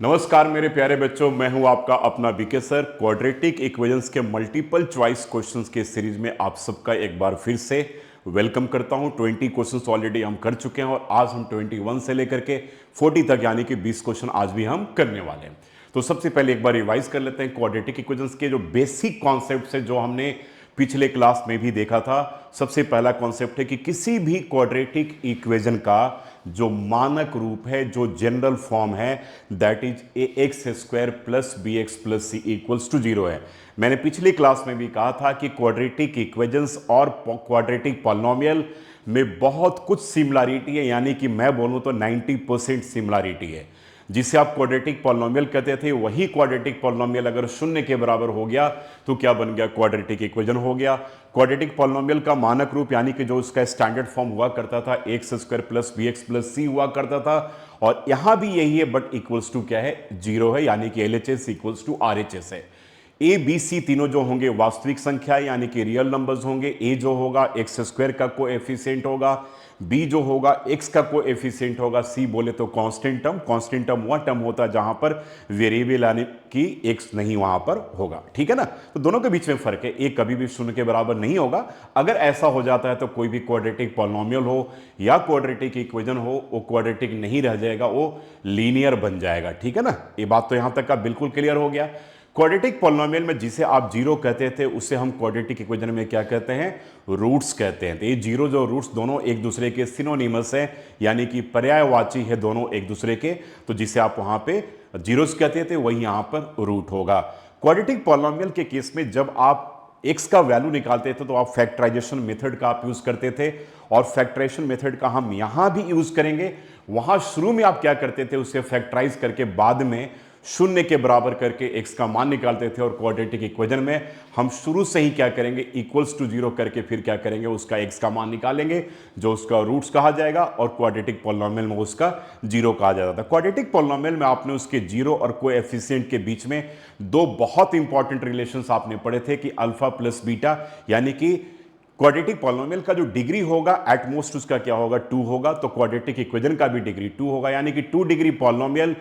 नमस्कार मेरे प्यारे बच्चों, मैं हूं आपका अपना बीके सर। क्वाड्रेटिक इक्वेशंस के मल्टीपल चॉइस क्वेश्चंस के सीरीज में आप सबका एक बार फिर से वेलकम करता हूं। 20 क्वेश्चंस ऑलरेडी हम कर चुके हैं और आज हम 21 से लेकर के 40 तक यानी कि 20 क्वेश्चन आज भी हम करने वाले हैं। तो सबसे पहले एक बार रिवाइज कर लेते हैं क्वाड्रेटिक इक्वेशंस के जो बेसिक कॉन्सेप्ट है जो हमने पिछले क्लास में भी देखा था। सबसे पहला कॉन्सेप्ट है कि किसी भी क्वाड्रेटिक इक्वेशन का जो मानक रूप है, जो जनरल फॉर्म है, that is a x square plus b x plus c equals to zero है। मैंने पिछली क्लास में भी कहा था कि क्वाड्रेटिक इक्वेशंस और क्वाड्रेटिक पॉलिनोमियल में बहुत कुछ सिमिलरिटी है, यानी कि मैं बोलूं तो 90% सिमिलरिटी है। जिसे आप क्वाड्रेटिक पॉलिनोमियल कहते थे, वही क्वाड्रेटिक पॉलिनोमियल अगर शून्य के बराबर हो गया तो क्या बन गया? क्वाड्रेटिक इक्वेशन हो गया। क्वाड्रेटिक पॉलिनोमियल का मानक रूप यानी कि जो उसका स्टैंडर्ड फॉर्म हुआ करता था, x square plus b x plus c हुआ करता था, और यहां भी यही है, बट इक्वल्स टू क्या है? जीरो है, यानी कि एलएचएस इक्वल्स टू आरएचएस है। ए बी सी तीनों जो होंगे वास्तविक संख्या यानी कि रियल नंबर्स होंगे। ए जो होगा एक्स स्क्वायर का कोएफिशिएंट होगा, बी जो होगा एक्स का कोएफिशिएंट होगा, सी बोले तो कांस्टेंट टर्म। कांस्टेंट टर्म वह टर्म होता है जहां पर वेरिएबल यानी कि एक्स नहीं वहां पर होगा, ठीक है ना। तो दोनों के बीच में फर्क है, एक कभी भी शून्य के बराबर नहीं होगा। अगर ऐसा हो जाता है तो कोई भी क्वाड्रेटिक पॉलिनोमियल हो या क्वाड्रेटिक इक्वेशन हो, वो क्वाड्रेटिक नहीं रह जाएगा, वो लीनियर बन जाएगा, ठीक है ना। ये बात तो यहां तक का बिल्कुल क्लियर हो गया। क्वाड्रेटिक पॉलिनोमियल में जिसे आप जीरो कहते थे उसे हम क्वाड्रेटिक इक्वेशन में क्या कहते हैं? रूट्स कहते हैं। तो ये जीरो जो रूट्स दोनों एक दूसरे के सिनोनिमस है, यानी कि पर्यायवाची है दोनों एक दूसरे के। तो जिसे आप वहां पे जीरोस कहते थे वही यहां पर रूट होगा। क्वाड्रेटिक पॉलिनोमियल के केस में जब आप एक्स का वैल्यू निकालते थे तो आप फैक्टराइजेशन मेथड का आप यूज करते थे, और फैक्टराइजेशन मेथड का हम यहां भी यूज करेंगे। वहां शुरू में आप क्या करते थे? उसे फैक्टराइज करके बाद में शून्य के बराबर करके एक्स का मान निकालते थे। और क्वाड्रेटिक इक्वेशन में हम शुरू से ही क्या करेंगे? इक्वल्स टू जीरो करके फिर क्या करेंगे? उसका एक्स का मान निकालेंगे जो उसका रूट्स कहा जाएगा, और क्वाड्रेटिक पॉलिनोमियल में उसका जीरो कहा जाता था। क्वाड्रेटिक पॉलिनोमियल में आपने उसके जीरो और कोएफिशिएंट के बीच में दो बहुत इंपॉर्टेंट रिलेशंस आपने पढ़े थे कि अल्फा प्लस बीटा, यानी कि क्वाड्रेटिक पॉलिनोमियल का जो डिग्री होगा एटमोस्ट उसका क्या होगा? 2 होगा। तो क्वाड्रेटिक इक्वेशन का भी डिग्री 2 होगा, यानी कि 2 डिग्री पॉलिनोमियल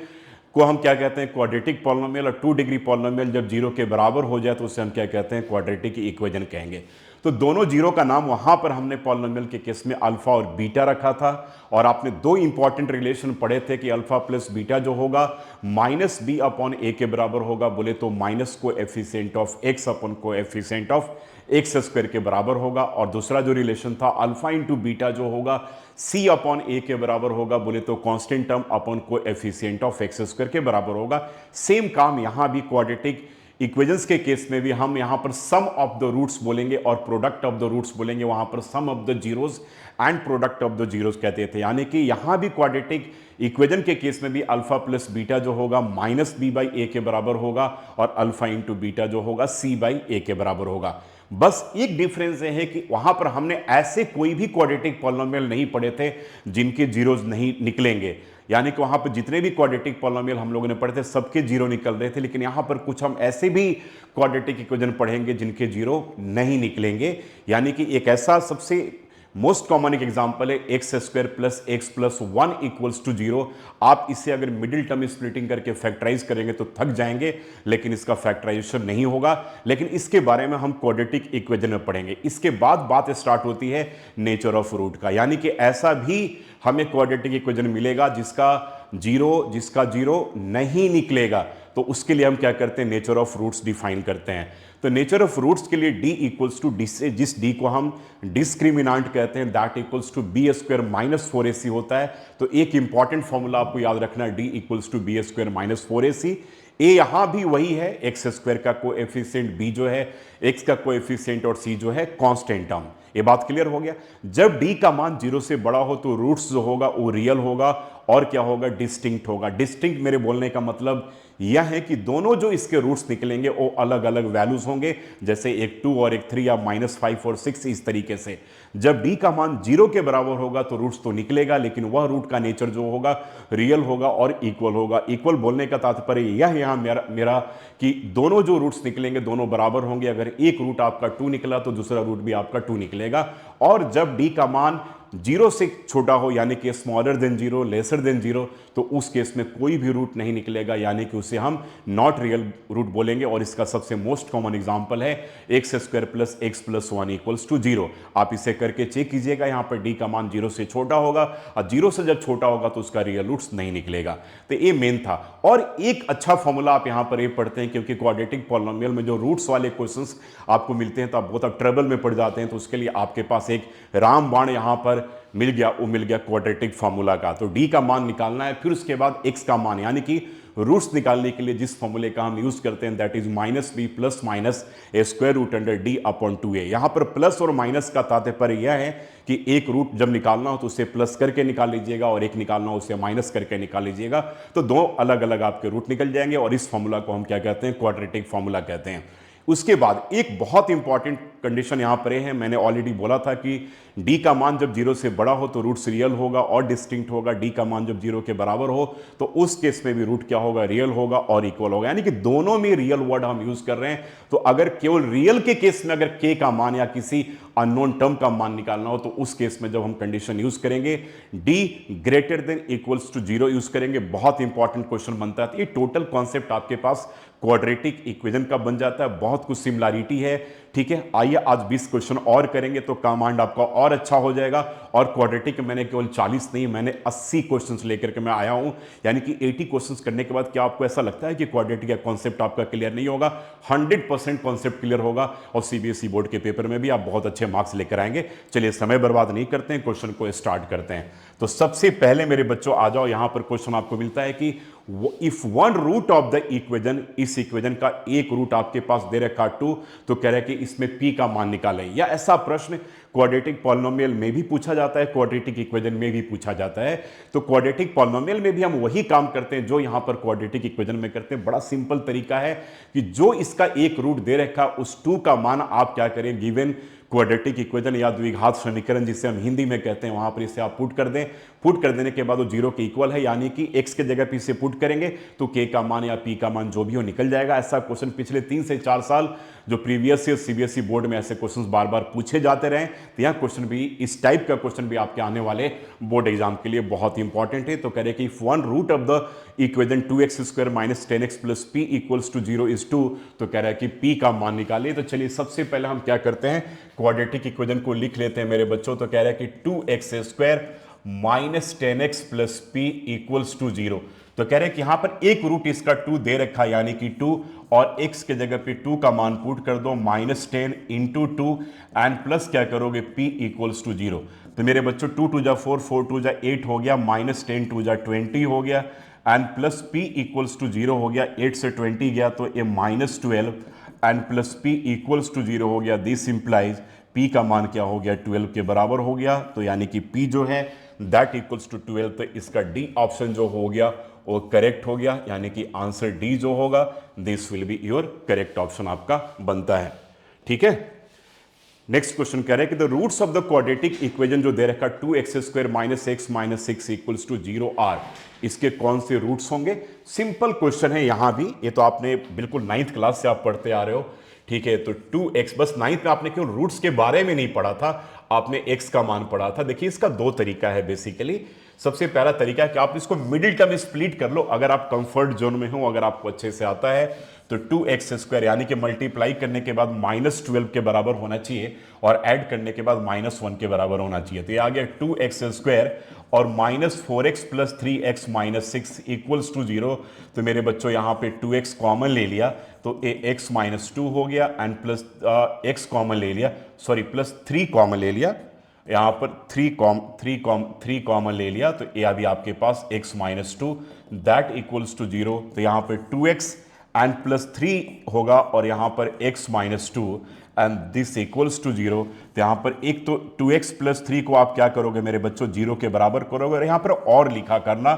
को हम क्या कहते हैं? Quadratic polynomial. और 2 डिग्री पॉलिनोमियल जब जीरो के बराबर हो जाए तो उसे हम क्या कहते हैं? क्वाड्रेटिक इक्वेशन कहेंगे। तो दोनों जीरो का नाम वहां पर हमने पॉलिनोमियल के केस में अल्फा और बीटा रखा था। और आपने दो इंपॉर्टेंट रिलेशन पढ़े थे कि अल्फा प्लस बीटा जो होगा माइनस बी अपॉन ए के बराबर होगा, बोले तो minus coefficient of x upon coefficient of x square के बराबर होगा। और दूसरा जो रिलेशन था अल्फा इंटू बीटा जो होगा सी अपॉन ए के बराबर होगा, बोले तो constant term upon coefficient of x square के बराबर होगा। सेम काम यहां भी क्वाड्रेटिक इक्वेशंस के केस में भी हम यहां पर सम ऑफ द रूट्स बोलेंगे और प्रोडक्ट ऑफ द रूट्स बोलेंगे। वहां पर sum of the zeros and product of the zeros कहते थे। यानी कि यहां भी क्वाड्रेटिक इक्वेशन के केस में भी अल्फा प्लस बीटा जो होगा माइनस बी बाई ए के बराबर होगा, और अल्फा इंटू बीटा जो होगा सी बाई ए के बराबर होगा। बस एक डिफरेंस ये है कि वहां पर हमने ऐसे कोई भी क्वाड्रेटिक पॉलिनोमियल नहीं पढ़े थे जिनके जीरोस नहीं निकलेंगे। यानी कि वहां पर जितने भी क्वाड्रेटिक पॉलिनोमियल हम लोगों ने पढ़े थे सबके जीरो निकल रहे थे, लेकिन यहां पर कुछ हम ऐसे भी क्वाड्रेटिक इक्वेशन पढ़ेंगे जिनके जीरो नहीं निकलेंगे। यानी कि एक ऐसा सबसे मोस्ट कॉमन एक एग्जांपल है x square plus x plus one equals to zero. आप इसे अगर मिडिल टर्म स्प्लिटिंग करके फैक्टराइज करेंगे तो थक जाएंगे, लेकिन इसका फैक्टराइजेशन नहीं होगा। लेकिन इसके बारे में हम क्वाड्रेटिक इक्वेशन में पढ़ेंगे। इसके बाद बात स्टार्ट होती है नेचर ऑफ रूट का, यानी कि ऐसा भी हमें क्वाड्रेटिक इक्वेशन मिलेगा जिसका जीरो नहीं निकलेगा। तो उसके लिए हम क्या करते हैं? नेचर ऑफ रूट्स डिफाइन करते हैं। तो नेचर ऑफ रूट्स के लिए d इक्वल्स टू डी से, जिस d को हम डिस्क्रिमिनांट कहते हैं, that equals to b square minus 4ac होता है। तो एक इंपॉर्टेंट फॉर्मूला आपको याद रखना है, d equals to b square minus 4ac। A यहां भी वही है, एक्स स्क्वायर का कोएफिशिएंट, बी जो है एक्स का कोएफिशिएंट, और सी जो है कांस्टेंट टर्म। ये बात क्लियर हो गया। जब डी का मान जीरो से बड़ा हो तो रूट्स जो होगा वो रियल होगा, और क्या होगा? डिस्टिंक्ट होगा। डिस्टिंक्ट मेरे बोलने का मतलब यह है कि दोनों जो इसके रूट्स निकलेंगे वो अलग अलग वैल्यूज होंगे, जैसे एक 2 और एक 3 या -5 और 6 इस तरीके से। जब डी का मान जीरो के बराबर होगा तो रूट्स तो निकलेगा, लेकिन वह रूट का नेचर जो होगा रियल होगा और इक्वल होगा। इक्वल बोलने का तात्पर्य यह यहां मेरा कि दोनों जो रूट्स निकलेंगे दोनों बराबर होंगे। अगर एक रूट आपका 2 निकला तो दूसरा रूट भी आपका 2 निकलेगा, और जब डी का मान 0 से छोटा हो यानी कि स्मॉलर देन 0, लेसर देन 0, तो उस केस में कोई भी रूट नहीं निकलेगा, यानी कि उसे हम नॉट रियल रूट बोलेंगे। और इसका सबसे मोस्ट कॉमन एग्जांपल है x square plus x plus 1 equals to 0। आप इसे करके चेक कीजिएगा, यहां पर डी का मान 0 से छोटा होगा और 0 से जब छोटा होगा तो उसका रियल रूट्स नहीं निकलेगा। तो ये मेन था। और एक अच्छा फॉर्मूला आप यहां पर ये पढ़ते हैं, क्योंकि क्वाड्रेटिक पॉलिनोमियल में जो रूट्स वाले क्वेश्चंस आपको मिलते हैं तो आप बहुत ट्रबल में पड़ जाते हैं, तो उसके लिए आपके पास एक रामबाण यहां पर मिल गया, वो मिल गया क्वाड्रेटिक फॉर्मूला का। तो डी का मान निकालना है, फिर उसके बाद एक्स का मान, यानी कि रूट्स निकालने के लिए जिस फॉर्मूले का हम यूज करते हैं that is minus b plus minus a square root under d upon 2a। यहां पर प्लस और माइनस का तात्पर्य यह है कि एक रूट जब निकालना हो तो उसे प्लस करके निकाल लीजिएगा और एक निकालना हो उसे माइनस करके निकाल लीजिएगा, तो दो अलग अलग आपके रूट निकल जाएंगे। और इस फॉर्मूला को हम क्या कहते हैं? क्वाड्रेटिक फॉर्मूला कहते हैं। उसके बाद एक बहुत इंपॉर्टेंट कंडीशन यहां पर है, मैंने ऑलरेडी बोला था कि डी का मान जब 0 से बड़ा हो तो रूट्स रियल होगा और डिस्टिंक्ट होगा। डी का मान जब 0 के बराबर हो तो उस केस में भी रूट क्या होगा? रियल होगा और इक्वल होगा, यानी कि दोनों में रियल वर्ड हम यूज कर रहे हैं। तो अगर केवल रियल के केस में अगर के का मान या किसी अननोन टर्म का मान निकालना हो तो उस केस में जब हम कंडीशन यूज करेंगे d greater than equals to 0 use करेंगे। बहुत इंपॉर्टेंट क्वेश्चन बनता है। ये टोटल कॉन्सेप्ट आपके पास क्वाड्रेटिक इक्वेशन का बन जाता है, बहुत कुछ सिमिलरिटी है। ठीक है, आइए आज 20 क्वेश्चन और करेंगे तो कमांड आपका और अच्छा हो जाएगा। और क्वाड्रेटिक मैंने केवल 40 नहीं, मैंने 80 क्वेश्चंस लेकर के मैं आया हूं, यानी कि 80 क्वेश्चंस करने के बाद क्या आपको ऐसा लगता है कि क्वाड्रेटिक का कॉन्सेप्ट आपका क्लियर नहीं होगा? 100% कॉन्सेप्ट क्लियर होगा और सीबीएसई बोर्ड के पेपर में भी आप बहुत अच्छे मार्क्स लेकर आएंगे। चलिए समय बर्बाद नहीं करते हैं, क्वेश्चन को स्टार्ट करते हैं। तो सबसे पहले मेरे बच्चों आ जाओ, यहां पर क्वेश्चन आपको मिलता है कि if one root of the equation, इस इक्वेशन का एक रूट आपके पास दे रखा 2, तो कह रहे हैं कि इसमें p का मान निकालें। या ऐसा प्रश्न क्वाड्रेटिक पॉलिनोमियल में भी पूछा जाता है, क्वाड्रेटिक इक्वेशन में भी पूछा जाता है। तो क्वाड्रेटिक पॉलिनोमियल में भी हम वही काम करते हैं जो यहां पर क्वाड्रेटिक इक्वेशन में करते हैं। बड़ा सिंपल तरीका है कि जो इसका एक रूट दे रखा उस 2 का मान आप क्या करें, गिवन क्वाड्रेटिक इक्वेशन या द्विघात समीकरण जिसे हम हिंदी में कहते हैं, वहां पर इसे आप पुट कर दें। पुट कर देने के बाद वो 0 के इक्वल है, यानी कि x के जगह पे इसे पुट करेंगे तो k का मान या p का मान जो भी हो निकल जाएगा। ऐसा क्वेश्चन पिछले 3 से 4 साल जो प्रीवियस ईयर सीबीएसई बोर्ड में ऐसे क्वेश्चंस बार बार पूछे जाते रहे, तो यह क्वेश्चन भी, इस टाइप का क्वेश्चन भी आपके आने वाले बोर्ड एग्जाम के लिए बहुत इंपॉर्टेंट है। तो कह रहे कि if one root of the equation 2x square minus 10x plus p equals to 0 is 2, तो कह रहा है कि p का मान निकालिए। तो चलिए सबसे पहले हम क्या करते हैं, क्वाड्रेटिक इक्वेशन को लिख लेते हैं मेरे बच्चों। तो कह रहा है कि 2x square minus 10x plus p equals to 0। तो कह रहे हैं कि यहां पर एक रूट इसका 2 दे रखा, यानी कि 2, और x के जगह पे 2 का मान पुट कर दो, माइनस 10 इंटू 2 एंड प्लस क्या करोगे, p इक्वल्स टू 0। तो मेरे बच्चों 2 2 जा 4, 4 2 जा 8 हो गया, माइनस 10 2 जा 20 हो गया and plus p equals to 0 हो गया। 8 से 20 गया तो ये minus 12 and plus p equals to 0 हो गया। दिस इंप्लाइज p का मान क्या हो गया, 12 के बराबर हो गया। तो यानी कि p जो है दैट इक्वल्स टू 12। तो इसका डी ऑप्शन जो हो गया वो करेक्ट हो गया, यानी कि आंसर डी जो होगा this will be your correct option आपका बनता है। ठीक है, नेक्स्ट क्वेश्चन कह रहे हैं कि the roots of the quadratic equation जो दे रखा 2x square minus x minus 6 equals to 0 are, इसके कौन से रूट्स होंगे? सिंपल क्वेश्चन है यहां भी, ये तो आपने बिल्कुल 9th क्लास से आप पढ़ते आ रहे हो। ठीक है, तो 2x, बस 9th में आपने क्यों रूट्स के बारे में नहीं पढ़ा था, आपने x का मान पढ़ा था। देखिए इसका 2 तरीका है बेसिकली। सबसे पहला तरीका है कि आप इसको मिडिल टर्म स्प्लिट कर लो, अगर आप कंफर्ट जोन में हो, अगर आपको अच्छे से आता है तो 2x स्क्वायर यानी कि मल्टीप्लाई करने के बाद माइनस 12 के बराबर होना चाहिए और ऐड करने के बाद माइनस 1 के बराबर होना चाहिए। तो ये आ गया 2x स्क्वायर और minus 4x plus 3x minus 6 equals to 0। तो मेरे बच्चों यहाँ पे 2x कॉमन ले लिया तो ये x माइनस 2 हो गया एंड प्लस x कॉमन ले लिया, सॉरी प्लस 3 कॉमन ले लिया, यहाँ पर 3 कॉमन ले लिया तो ये अभी आपके पास x minus 2 that equals to 0। तो यहाँ पर 2x एंड प्लस 3 होगा और यहाँ पर x minus 2 and this equals to 0। तो यहाँ पर एक तो 2x प्लस 3 को आप क्या करोगे मेरे बच्चों, 0 के बराबर करोगे और यहाँ पर और लिखा करना,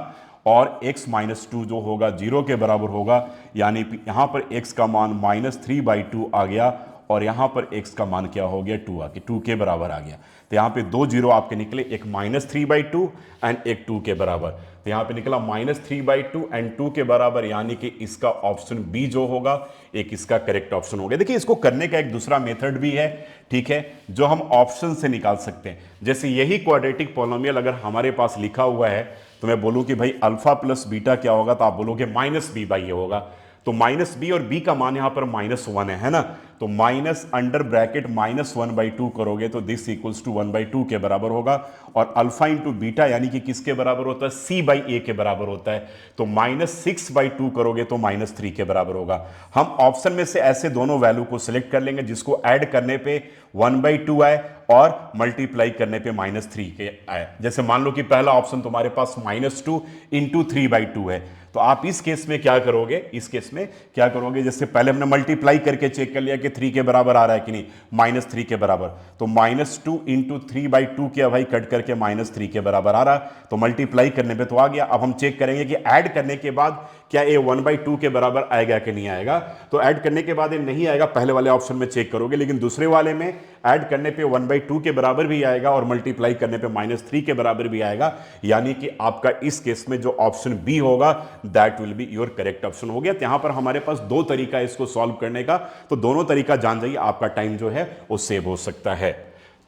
और x माइनस 2 जो होगा 0 के बराबर होगा, यानी यहाँ पर x का मान -3/2 आ गया और यहां पर x का मान क्या हो गया 2 आके 2 के बराबर आ गया। तो यहां पे 2 जीरो आपके निकले, एक -3/2 एंड एक 2 के बराबर। तो यहां पे निकला -3/2 एंड 2 के बराबर, यानी कि इसका ऑप्शन बी जो होगा एक इसका करेक्ट ऑप्शन हो गया। देखिए इसको करने का एक दूसरा मेथड भी है, ठीक है, जो हम ऑप्शन से निकाल सकते हैं। जैसे यही क्वाड्रेटिक पॉलिनोमियल अगर हमारे पास लिखा हुआ है तो मैं बोलूं कि भाई अल्फा प्लस बीटा क्या होगा, तो आप बोलोगे -b/a होगा। तो -b और b का मान यहां पर -1 है ना, तो माइनस अंडर ब्रैकेट -1/2 करोगे तो दिस इक्वल्स टू 1/2 के बराबर होगा। और अल्फा इंटू बीटा यानी कि किसके बराबर होता है, c/a के बराबर होता है। तो -6/2 करोगे तो -3 के बराबर होगा। हम ऑप्शन में से ऐसे दोनों वैल्यू को सिलेक्ट कर लेंगे जिसको ऐड करने पे 1/2 आए और मल्टीप्लाई करने पे -3 के आए। जैसे मान लो कि पहला ऑप्शन तुम्हारे पास -2 इंटू 3/2 है, तो आप इस केस में क्या करोगे, इस केस में क्या करोगे, जैसे पहले हमने मल्टीप्लाई करके चेक कर लिया कि 3 के बराबर आ रहा है कि नहीं, -3 के बराबर। तो -2 इंटू 3/2 किया भाई, कट करके -3 के बराबर आ रहा, तो मल्टीप्लाई करने पे तो आ गया। अब हम चेक करेंगे कि ऐड करने के बाद क्या ये 1/2 के बराबर आएगा कि नहीं आएगा। तो ऐड करने के बाद ये नहीं आएगा, पहले वाले ऑप्शन में चेक करोगे, लेकिन दूसरे वाले में ऐड करने पे 1/2 के बराबर भी आएगा और मल्टीप्लाई करने पे -3 के बराबर भी आएगा। यानी कि आपका इस केस में जो ऑप्शन बी होगा that will be your correct option हो गया। तो यहां पर हमारे पास दो तरीका है इसको सॉल्व करने का, तो दोनों तरीका जान जाइए, आपका टाइम जो है वो सेव हो सकता है।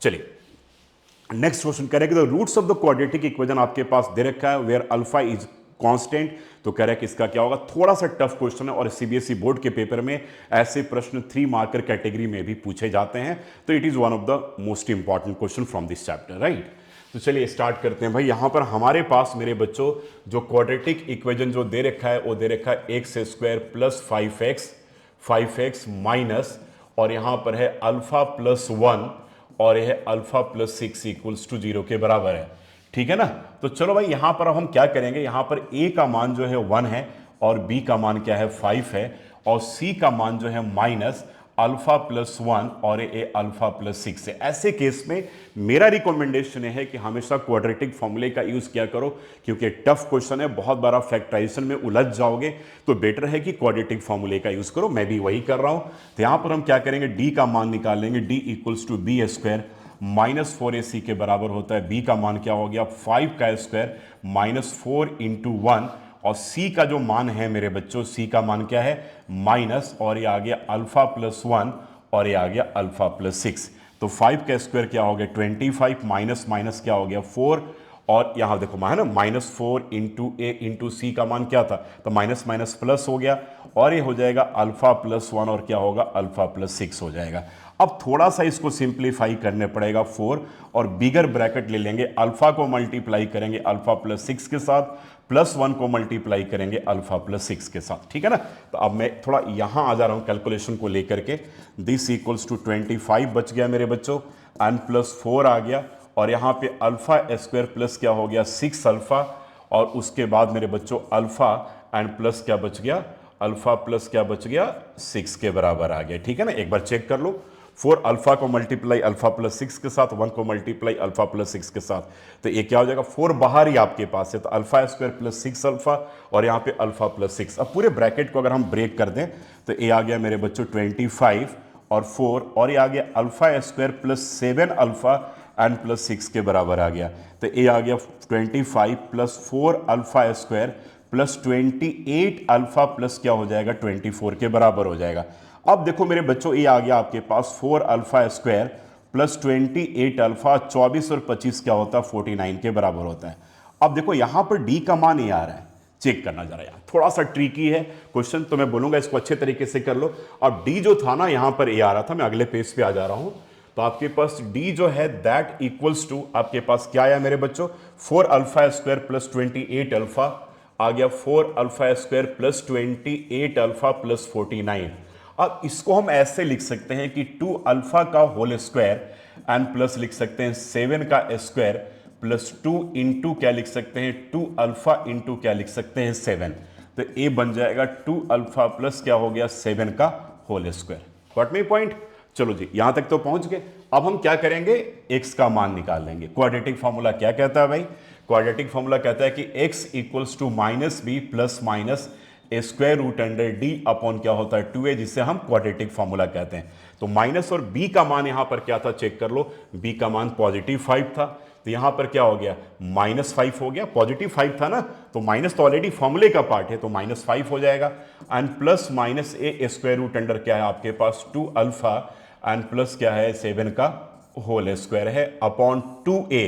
चलिए नेक्स्ट क्वेश्चन करेंगे, the roots of the quadratic equation आपके पास दे रखा है वेयर अल्फा इज कांस्टेंट। तो कह रहा है कि इसका क्या होगा, थोड़ा सा टफ क्वेश्चन है और सीबीएसई बोर्ड के पेपर में ऐसे प्रश्न 3 मार्कर कैटेगरी में भी पूछे जाते हैं, तो it is one of the most important question from this chapter, right. तो चलिए स्टार्ट करते हैं भाई। यहां पर हमारे पास मेरे बच्चों जो क्वाड्रेटिक इक्वेशन जो दे रखा है वो दे रखा है x² प्लस 5x माइनस, और यहां पर है अल्फा प्लस 1 और यह अल्फा प्लस 6 इक्वल्स टू 0 के बराबर है, ठीक है ना। तो चलो भाई यहां पर हम क्या करेंगे, यहां पर a का मान जो है 1 है और b का मान क्या है 5 है और c का मान जो है माइनस अल्फा प्लस 1 और ए अल्फा प्लस 6 है। ऐसे केस में मेरा रिकमेंडेशन है कि हमेशा क्वाड्रेटिक फॉर्मूले का यूज किया करो, क्योंकि टफ क्वेश्चन है, बहुत बार फैक्टराइजेशन में उलझ जाओगे, तो बेटर है कि क्वाड्रेटिक फॉर्मूले का यूज करो। मैं भी वही कर रहा हूं। तो यहां पर हम क्या करेंगे, डी का मान निकाल लेंगे, d equals to b square minus 4ac के बराबर होता है। बी का मान क्या हो गया 5 का स्क्वायर माइनस 4 इंटू 1, और c का जो मान है मेरे बच्चों, c का मान क्या है माइनस, और ये आ गया अल्फा प्लस 1 और ये आ गया अल्फा प्लस 6। तो 5 का स्क्वायर क्या हो गया 25 माइनस माइनस क्या हो गया 4, और यहां देखो है ना -4 इंटू ए इंटू सी का मान क्या था, तो माइनस माइनस प्लस हो गया, और ये हो जाएगा अल्फा प्लस 1 और क्या होगा अल्फा प्लस 6 हो जाएगा। अब थोड़ा सा इसको सिंप्लीफाई करने पड़ेगा, 4 और बिगर ब्रैकेट ले लेंगे, अल्फा को मल्टीप्लाई करेंगे अल्फा प्लस 6 के साथ, प्लस 1 को मल्टीप्लाई करेंगे अल्फा प्लस 6 के साथ, ठीक है ना। तो अब मैं थोड़ा यहां आ जा रहा हूं कैलकुलेशन को लेकर के, दिस इक्वल्स टू 25 बच गया मेरे बच्चों, एन प्लस 4 आ गया, और यहां पे अल्फा स्क्वायर प्लस क्या हो गया 6 अल्फा, और उसके बाद मेरे बच्चों अल्फा एंड प्लस क्या बच गया, अल्फा प्लस क्या बच गया 6 के बराबर आ गया, ठीक है ना। एक बार चेक कर लो, 4 अल्फा को मल्टीप्लाई अल्फा प्लस 6 के साथ, 1 को मल्टीप्लाई अल्फा प्लस 6 के साथ, तो ये क्या हो जाएगा 4 बाहर ही आपके पास है, तो अल्फा स्क्वायर प्लस 6 अल्फा और यहाँ पे अल्फा प्लस 6। अब पूरे ब्रैकेट को अगर हम ब्रेक कर दें तो ये आ गया मेरे बच्चों 25 और 4, और ये आ गया alpha square plus 7 alpha and plus 6 के बराबर आ गया। तो ये आ गया 25 plus 4 alpha square plus 28 alpha plus क्या हो जाएगा 24 के बराबर हो जाएगा। अब देखो मेरे बच्चों ये आ गया आपके पास 4 अल्फा स्क्वायर प्लस 28 अल्फा, 24 और 25 क्या होता है 49 के बराबर होता है। अब देखो यहां पर डी का मान ये आ रहा है, चेक करना जरा यार, थोड़ा सा ट्रिकी है क्वेश्चन, तो मैं बोलूंगा इसको अच्छे तरीके से कर लो। अब डी जो था ना यहां पर ये आ रहा था, मैं अगले पेज पे आ जा रहा हूं, तो आपके पास डी जो है दैट इक्वल्स टू आपके पास क्या आया मेरे बच्चों 4 अल्फा स्क्वायर प्लस 28 अल्फा आ गया, 4 alpha square plus 28 alpha plus 49। अब इसको हम ऐसे लिख सकते हैं कि 2 अल्फा का होल स्क्वायर एंड प्लस लिख सकते हैं 7 का स्क्वायर प्लस 2 इंटू क्या लिख सकते हैं 2 अल्फा इंटू क्या लिख सकते हैं 7। तो ए बन जाएगा 2 अल्फा प्लस क्या हो गया 7 का whole square. Got me point. चलो जी यहां तक तो पहुंच गए। अब हम क्या करेंगे x का मान निकाल लेंगे। क्वाड्रेटिक फॉर्मूला क्या कहता है भाई, क्वाड्रेटिक फॉर्मूला कहता है कि x equals to minus b plus minus a square root under d upon क्या होता है 2a, जिससे हम क्वाड्रेटिक फॉर्मूला कहते हैं। तो माइनस और b का मान यहां पर क्या था चेक कर लो, b का मान +5 था, तो यहां पर क्या हो गया -5 हो गया, +5 था ना, तो माइनस तो ऑलरेडी फॉर्मूले का पार्ट है तो -5 हो जाएगा। And plus minus a square root under क्या है आपके पास 2 अल्फा एंड प्लस क्या है 7 का होल स्क्वायर है अपॉन 2a,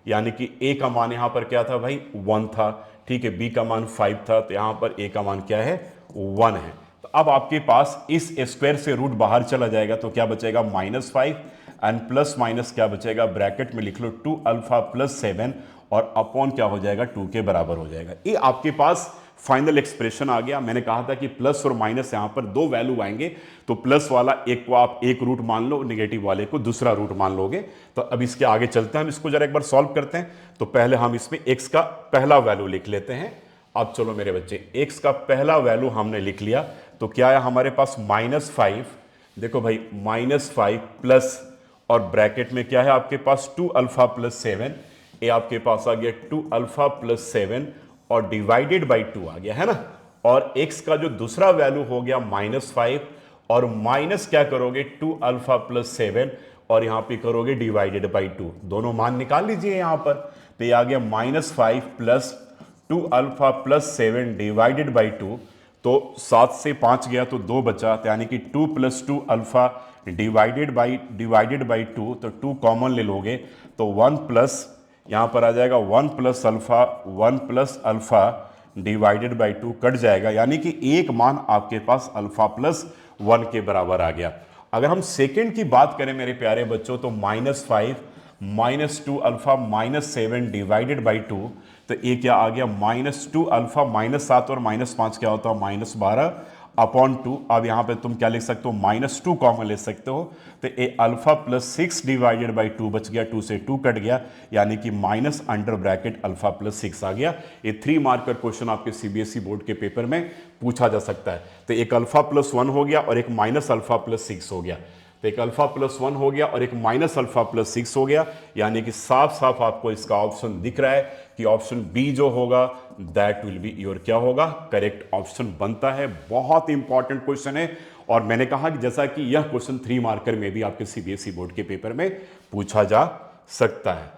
यानी कि a का मान यहां पर क्या था भाई 1 था, ठीक है, b का मान 5 था, तो यहां पर a का मान क्या है 1 है। तो अब आपके पास इस स्क्वायर से रूट बाहर चला जाएगा तो क्या बचेगा -5 एंड प्लस माइनस क्या बचेगा, ब्रैकेट में लिख लो 2 अल्फा प्लस 7 और अपॉन क्या हो जाएगा 2 के बराबर हो जाएगा। ये आपके पास फाइनल एक्सप्रेशन आ गया। मैंने कहा था कि प्लस और माइनस यहां पर दो वैल्यू आएंगे, तो प्लस वाला एक को आप एक रूट मान लो, नेगेटिव वाले को दूसरा रूट मान लोगे। तो अब इसके आगे चलते हैं, हम इसको जरा एक बार सॉल्व करते हैं। तो पहले हम इसमें x का पहला वैल्यू लिख लेते हैं। अब चलो मेरे बच्चे, x का पहला वैल्यू हमने लिख लिया, तो क्या है हमारे पास -5, देखो भाई -5 प्लस और ब्रैकेट में क्या है आपके पास 2 अल्फा प्लस 7, ये आपके पास आ गया 2 अल्फा प्लस 7 और डिवाइडेड बाई 2 आ गया है ना। और x का जो दूसरा वैल्यू हो गया -5 और माइनस क्या करोगे 2 अल्फा प्लस 7 और यहां पे करोगे डिवाइडेड बाई 2, दोनों मान निकाल लीजिए यहां पर। तो ये आ गया -5 plus 2 alpha plus 7 divided by 2, तो 7 से 5 गया तो 2 बचा, तो यानी कि 2 प्लस 2 अल्फा डिवाइडेड बाई 2, तो 2 कॉमन ले लोगे तो 1 प्लस यहां पर आ जाएगा 1 plus alpha divided by 2 cut जाएगा, यानी कि एक मान आपके पास अल्फा प्लस 1 के बराबर आ गया। अगर हम सेकंड की बात करें मेरे प्यारे बच्चों, तो -5 -2 अल्फा -7 डिवाइडेड बाई 2, तो ये क्या आ गया -2 अल्फा -7 और -5 क्या होता है -12 अपॉन 2। अब यहां पे तुम क्या लिख सकते हो -2 कॉमन ले सकते हो, तो ए अल्फा प्लस 6 डिवाइडेड बाई 2 बच गया, 2 से 2 कट गया, यानी कि minus under bracket alpha plus 6 आ गया। ये 3 मार्कर क्वेश्चन आपके सीबीएसई बोर्ड के पेपर में पूछा जा सकता है। तो एक अल्फा प्लस 1 हो गया और एक माइनस अल्फा प्लस 6 हो गया, तो एक अल्फा प्लस 1 हो गया और एक माइनस अल्फा प्लस 6 हो गया, यानी कि साफ साफ आपको इसका ऑप्शन दिख रहा है कि ऑप्शन बी जो होगा दैट विल बी योर क्या होगा करेक्ट ऑप्शन बनता है। बहुत इंपॉर्टेंट क्वेश्चन है और मैंने कहा कि जैसा कि यह क्वेश्चन 3 मार्कर में भी आपके सीबीएसई बोर्ड के पेपर में पूछा जा सकता है।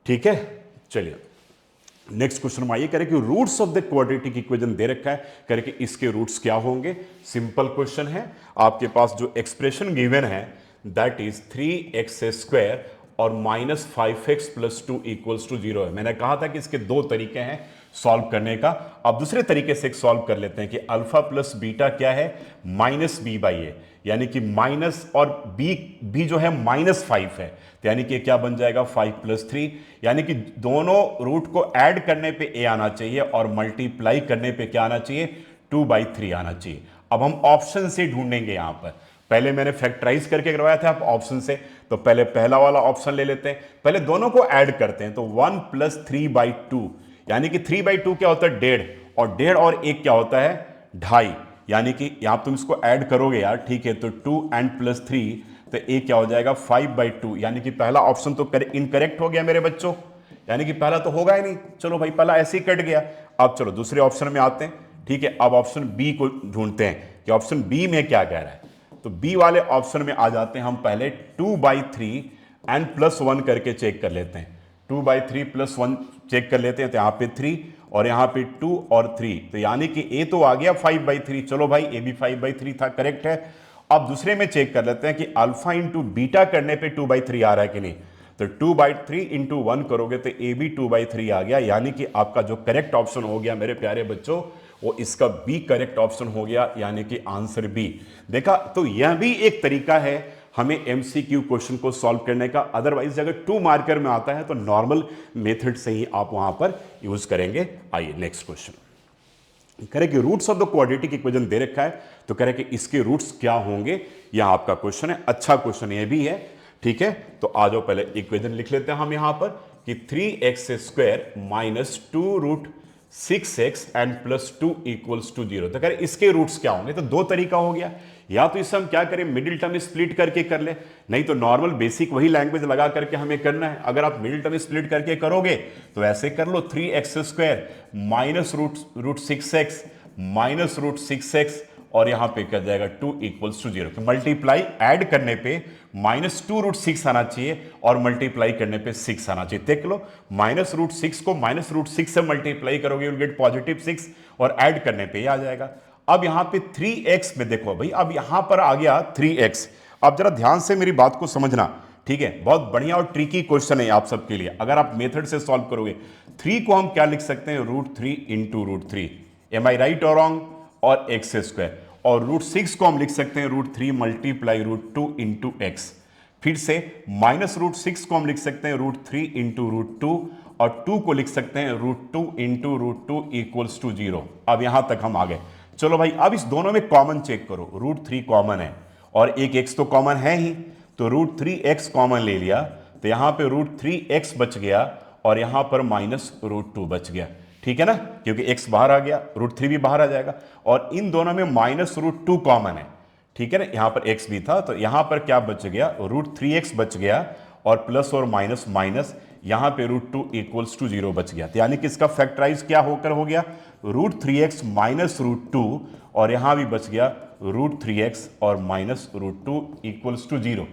ठीक है, चलिए नेक्स्ट क्वेश्चन में आइए। करें कि roots of the quadratic equation दे रखा है, करें कि इसके रूट्स क्या होंगे। सिंपल क्वेश्चन है, आपके पास जो एक्सप्रेशन गिवन है दैट इज 3x² और -5x + 2 = 0 है। मैंने कहा था कि इसके दो तरीके हैं सॉल्व करने का। अब दूसरे तरीके से सॉल्व कर लेते हैं कि अल्फा प्लस बीटा क्या है -b/a, यानी कि माइनस और b जो है -5 है, तो यानी कि क्या बन जाएगा 5 + 3, यानी कि दोनों रूट को ऐड करने पे a आना चाहिए और मल्टीप्लाई करने पे क्या आना चाहिए 2/3 आना चाहिए। अब हम ऑप्शन से ढूंढेंगे यहां पर, पहले मैंने फैक्टराइज करके करवाया था आप ऑप्शन से, तो पहले पहला वाला ऑप्शन ले लेते हैं, पहले दोनों को ऐड करते हैं। तो 1 + 3/2, यानी कि 3/2 क्या होता है 1.5 और 1.5 और 1 क्या होता है 2.5, यानी कि यहां तुम इसको ऐड करोगे यार, ठीक है, तो 2 and +3 तो एक क्या हो जाएगा 5/2, यानी कि पहला ऑप्शन तो इनकरेक्ट हो गया मेरे बच्चों, यानी कि पहला तो होगा ही नहीं। चलो भाई पहला ऐसे ही कट गया। अब चलो दूसरे ऑप्शन में आते हैं, ठीक है। अब ऑप्शन बी को ढूंढते हैं कि ऑप्शन बी में क्या कह रहा है। तो बी वाले ऑप्शन में आ जाते हैं हम, पहले 2/3 and +1 करके चेक कर लेते हैं। 2/3 + 1 चेक कर लेते हैं, तो यहाँ पे 3 और यहाँ पे 2 और 3, तो यानी कि ए तो आ गया 5/3। चलो भाई ए भी 5/3 था, करेक्ट है। अब दूसरे में चेक कर लेते हैं कि अल्फा इंटू बीटा करने पे 2/3 आ रहा है कि नहीं। तो 2/3 × 1 करोगे तो ए भी 2/3 आ गया, यानी कि आपका जो करेक्ट ऑप्शन हो गया मेरे प्यारे बच्चों वो इसका बी करेक्ट ऑप्शन हो गया, यानी कि आंसर बी। देखा, तो यह भी एक तरीका है हमें एमसीक्यू क्वेश्चन को सॉल्व करने का। अदरवाइज अगर 2 मार्कर में आता है तो नॉर्मल मेथड से ही आप वहां पर यूज करेंगे। आइए नेक्स्ट क्वेश्चन करें कि roots of the quadratic equation दे रखा है, तो करें कि इसके रूट्स क्या होंगे, यह आपका क्वेश्चन है। अच्छा क्वेश्चन ये भी है, ठीक है। तो आ जाओ पहले इक्वेशन लिख लेते हैं हम यहां पर कि 3x² - 2√6x and +2 = 0। तो करें इसके रूट्स क्या होंगे, तो दो तरीका हो गया, या तो इसे हम क्या करें मिडिल टर्म स्प्लिट करके कर ले, नहीं तो नॉर्मल बेसिक वही लैंग्वेज लगा करके हमें करना है। अगर आप मिडिल टर्म स्प्लिट करके करोगे तो ऐसे कर लो 3x² - √6x -√6x और यहां पे क्या जाएगा 2 इक्वल्स टू 0। तो मल्टीप्लाई ऐड करने पे -2√6 आना चाहिए और मल्टीप्लाई करने पे 6 आना चाहिए। देख लो, -√6 को -√6 से मल्टीप्लाई करोगे विल गेट +6 और ऐड करने पे आ जाएगा। अब यहां पे 3x में देखो भाई, अब यहां पर आ गया 3x। अब जरा ध्यान से मेरी बात को समझना, ठीक है, बहुत बढ़िया और ट्रिकी क्वेश्चन है आप सबके लिए। अगर आप मेथड से सॉल्व करोगे, 3 को हम क्या लिख सकते हैं, √3 इंटू √3, एम आई राइट और रॉन्ग, और x²। और √6 को हम लिख सकते हैं √3 मल्टीप्लाई √2 इंटू एक्स। फिर से -√6 को हम लिख सकते हैं √3 इंटू √2 और 2 को लिख सकते हैं √2 इंटू √2 इक्वल्स टू 0। अब यहां तक हम आ गए। चलो भाई, अब इस दोनों में कॉमन चेक करो। √3 कॉमन है और एक x तो कॉमन है ही, तो √3x कॉमन ले लिया, तो यहां पे √3x बच गया और यहां पर -√2 बच गया। ठीक है ना, क्योंकि x बाहर आ गया, √3 भी बाहर आ जाएगा और इन दोनों में -√2 कॉमन है। ठीक है ना, यहां पर x भी था, तो यहां पर क्या बच गया, √3x बच गया और प्लस और माइनस माइनस, यहां पे √2 इक्वल्स टू 0 बच गया। तो यानी कि इसका फैक्टराइज क्या होकर हो गया, √3x माइनस √2 और यहां भी बच गया √3x और माइनस √2 इक्वल्स टू 0।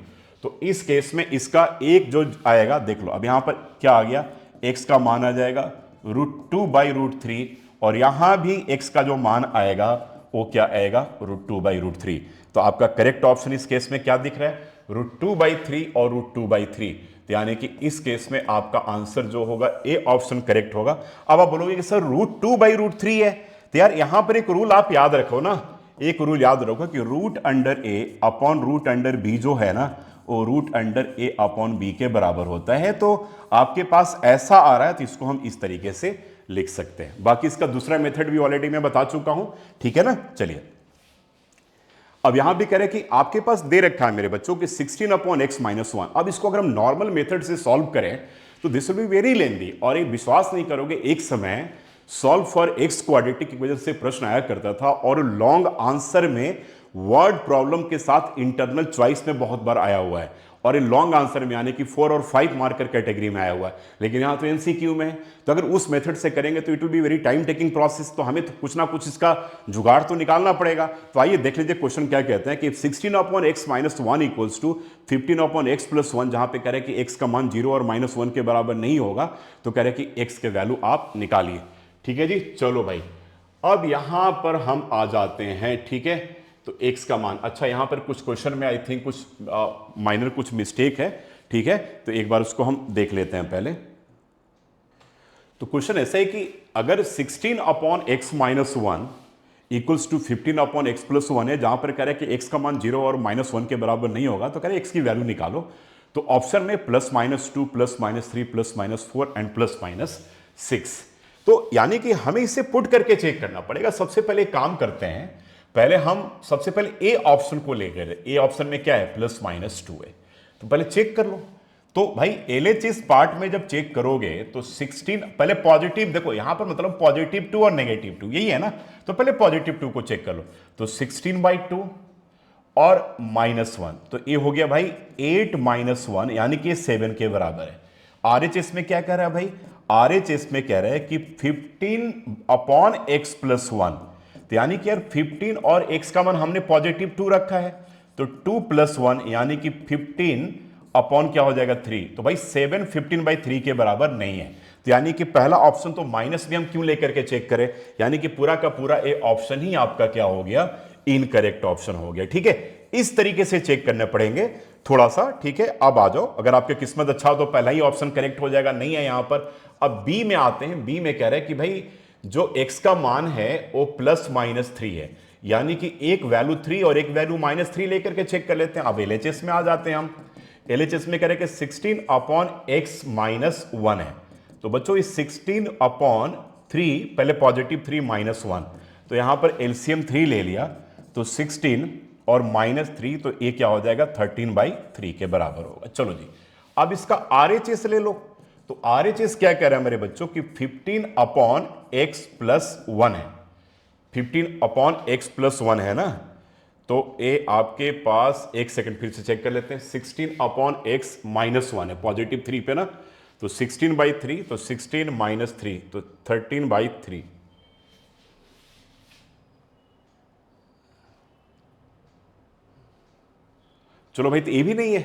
तो इस केस में इसका एक जो आएगा, देख लो, अब यहां पर क्या आ गया, x का मान आ जाएगा √2/√3 और यहां भी x का जो मान आएगा वो क्या आएगा, √2/√3। तो आपका करेक्ट ऑप्शन इस केस में क्या दिख रहा है, √2/3 और √2/3। तो यानी कि इस केस में आपका आंसर जो होगा ए ऑप्शन करेक्ट होगा। अब आप बोलोगे कि सर √2/√3 है, तो यार यहां पर एक रूल आप याद रखो ना, एक रूल याद रखो कि √A अपॉन √B जो है ना, वो √A अपॉन B के बराबर होता है। तो आपके पास ऐसा आ रहा है तो इसको हम इस तरीके से लिख सकते हैं। बाकी इसका दूसरा मेथड भी ऑलरेडी मैं बता चुका हूं, ठीक है ना। चलिए, अब यहां भी कह रहे हैं कि आपके पास दे रखा है मेरे बच्चों कि 16/x-1। अब इसको अगर हम नॉर्मल मेथड से सॉल्व करें तो this will be very lengthy, और एक विश्वास नहीं करोगे, एक समय solve for x quadratic equation से प्रश्न आया करता था और लॉन्ग आंसर में वर्ड प्रॉब्लम के साथ इंटरनल चॉइस में बहुत बार आया हुआ है, और ये लॉन्ग आंसर में यानी कि 4 और 5 मार्कर कैटेगरी में आया हुआ है। लेकिन यहां तो एमसीक्यू में है, तो अगर उस मेथड से करेंगे तो it will be very time taking process, तो हमें तो कुछ ना कुछ इसका जुगाड़ तो निकालना पड़ेगा। तो आइए देख लीजिए क्वेश्चन क्या कहते हैं कि 16/x-1 इक्वल्स टू 15/x+1, जहां पे कह रहे हैं कि x का मान 0 और -1 के बराबर नहीं होगा, तो कह रहे हैं कि x के वैल्यू आप निकालिए। ठीक है जी, चलो भाई, अब यहां पर हम आ जाते हैं। ठीक है, तो x का मान, अच्छा यहां पर कुछ क्वेश्चन में आई थिंक कुछ माइनर कुछ मिस्टेक है। ठीक है, तो एक बार उसको हम देख लेते हैं पहले। तो क्वेश्चन ऐसा है कि अगर 16/x-1 इक्वल्स टू 15/x+1 है, जहां पर कह रहे हैं कि x का मान 0 और -1 के बराबर नहीं होगा, तो कह रहे हैं x की वैल्यू निकालो। तो ऑप्शन में +-2 +-3 +-4 एंड +-6। तो यानी कि हमें इसे पुट करके चेक करना पड़ेगा। सबसे पहले काम करते हैं, पहले हम सबसे पहले ए ऑप्शन को लेकर, ए ऑप्शन में क्या है, +-2 है, तो पहले चेक कर लो। तो भाई एलएचएस पार्ट में जब चेक करोगे तो 16, पहले पॉजिटिव देखो, यहां पर मतलब +2 और -2 यही है ना, तो पहले +2 को चेक कर लो। तो 16/2 और -1, तो ये हो गया भाई 8-1, यानी कि 7 के बराबर है। आरएचएस में क्या कह रहा है भाई, आरएचएस में कह रहा है कि 15/x+1, तो यानी कि यार 15 और x का मान हमने +2 रखा है, तो 2 + 1 यानी कि 15 अपॉन क्या हो जाएगा 3। तो भाई 7 15/3 के बराबर नहीं है, तो यानी कि पहला ऑप्शन तो माइनस भी हम क्यों लेकर के चेक करें, यानी कि पूरा का पूरा ए ऑप्शन ही आपका क्या हो गया, इनकरेक्ट ऑप्शन हो गया। ठीक है, इस तरीके से चेक करने पड़ेंगे थोड़ा सा। ठीक है, अब आ जाओ, अगर आपकी किस्मत अच्छा हो तो पहला ही ऑप्शन करेक्ट हो जाएगा, नहीं है यहां पर। अब बी में आते हैं, बी में कह रहे हैं कि भाई जो x का मान है वो +-3 है, यानी कि एक वैल्यू 3 और एक वैल्यू -3 लेकर के चेक कर लेते हैं। अब एलएचएस में आ जाते हैं हम, एलएचएस में कह रहे हैं कि 16/x-1 है, तो बच्चों इस 16/3 पहले +3 -1, तो यहां पर एलसीएम 3 ले लिया, तो 16 और -3, तो ये क्या हो जाएगा 13/3 के बराबर होगा। चलो जी, अब इसका आरएचएस ले लो। तो आरएचएस क्या कह रहा है मेरे बच्चों की 15/x+1 है, 15/x+1 है ना, तो ये आपके पास, एक सेकंड फिर से चेक कर लेते हैं, 16/x-1 है, +3 पे ना, तो 16/3, तो 16 - 3, तो 13/3, चलो भाई, तो ए भी नहीं है,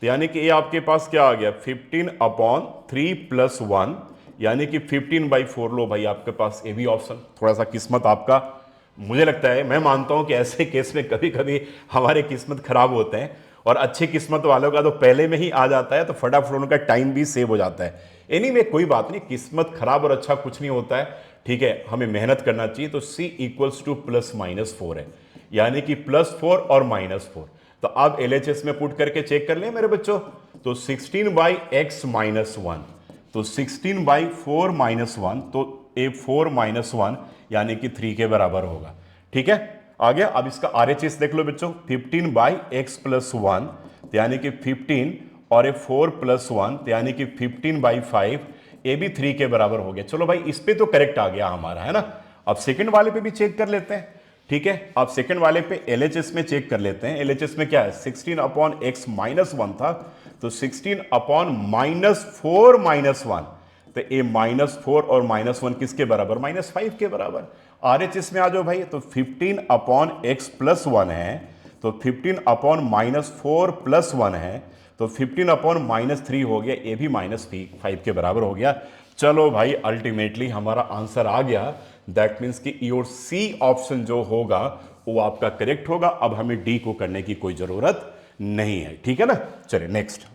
तो यानी कि ए आपके पास क्या आ गया 15/3 + 1, यानी कि 15/4। लो भाई, आपके पास ए भी ऑप्शन। थोड़ा सा किस्मत आपका, मुझे लगता है, मैं मानता हूं कि ऐसे केस में कभी कभी हमारे किस्मत खराब होते हैं, और अच्छी किस्मत वालों का तो पहले में ही आ जाता है, तो फटाफट उनका टाइम भी सेव हो जाता है। एनीवे, कोई बात नहीं, किस्मत खराब और अच्छा कुछ नहीं होता है, ठीक है, हमें मेहनत करना चाहिए। तो C = +-4 है, यानी कि +4 और -4। तो अब LHS में पुट करके चेक कर लें मेरे बच्चों। तो 16/x-1, तो 16/4-1, तो ए 4-1 यानी कि 3 के बराबर होगा। ठीक है, आ गया। अब इसका RHS देख लो बच्चों, 15/x+1 यानी कि 15, और ए 4+1 यानी कि 15/5, ए भी 3 के बराबर हो गया। चलो भाई, इस पे तो करेक्ट आ गया हमारा, है ना। अब सेकंड वाले पे भी चेक कर लेते हैं। ठीक है, अब सेकंड वाले पे LHS में चेक कर लेते हैं। LHS में क्या है, 16/x-1 था, तो 16/-4-1, तो ए -4 और -1 किसके बराबर, -5 के बराबर। RHS में आ जाओ भाई, तो 15/x+1 है, तो 15/-4+1 है, तो 15/-3 हो गया, ए भी -5 के बराबर हो गया। चलो भाई, अल्टीमेटली हमारा आंसर आ गया। दैट मीन्स कि योर सी ऑप्शन जो होगा वो आपका करेक्ट होगा। अब हमें डी को करने की कोई जरूरत नहीं है, ठीक है ना। चलिए नेक्स्ट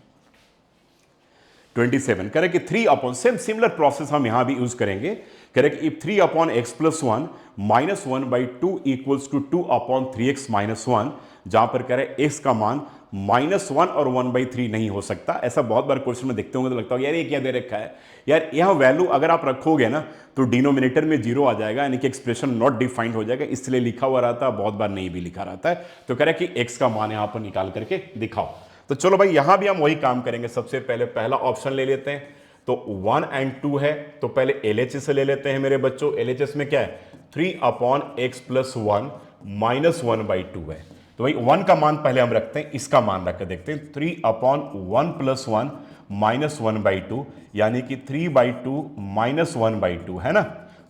27 करें कि 3/, सिमिलर प्रोसेस हम यहां भी यूज करेंगे। करें कि इफ 3/x+1 -1/2 = 2/3x-1, जहां पर कह रहे x का मान -1 और 1/3 नहीं हो सकता। ऐसा बहुत बार क्वेश्चन में देखते होंगे तो लगता है यार ये क्या दे रखा है यार। यहां वैल्यू अगर आप रखोगे ना तो डिनोमिनेटर में 0 आ जाएगा, यानी कि एक्सप्रेशन नॉट डिफाइंड हो जाएगा, इसलिए लिखा हुआ रहता है, बहुत बार नहीं भी लिखा रहता है। तो कह रहे कि x का मान यहां पर निकाल करके दिखाओ। तो चलो भाई, यहां भी हम वही काम करेंगे। सबसे पहले पहला ऑप्शन ले लेते हैं, तो 1 और 2 है, तो पहले LHS से ले लेते हैं मेरे बच्चों। LHS में क्या है, 3/x+1 -1/2 है। तो भाई 1 का मान पहले हम रखते हैं, इसका मान रख के देखते हैं। 3/1+1 -1/2 यानी कि 3/2 -1/2 है ना।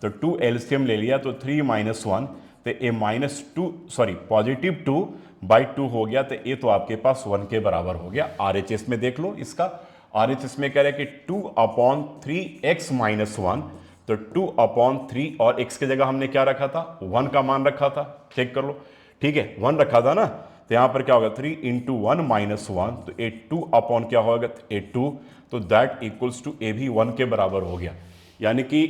तो 2 LCM ले लिया, तो 3 - 1, तो ए +2 हो गया, तो ये तो आपके पास 1 के बराबर हो गया। RHS में देख लो इसका। RHS में कह रहे हैं कि 2/3x-1, तो 2/3, और x की जगह हमने क्या रखा था, 1 का मान रखा था। चेक कर लो, ठीक है, 1 रखा था ना, तो यहां पर क्या होगा 3 × 1 - 1, तो ए 2 क्या होगा, ए 2, तो दैट इक्वल्स टू ए भी 1 के बराबर हो गया। यानी कि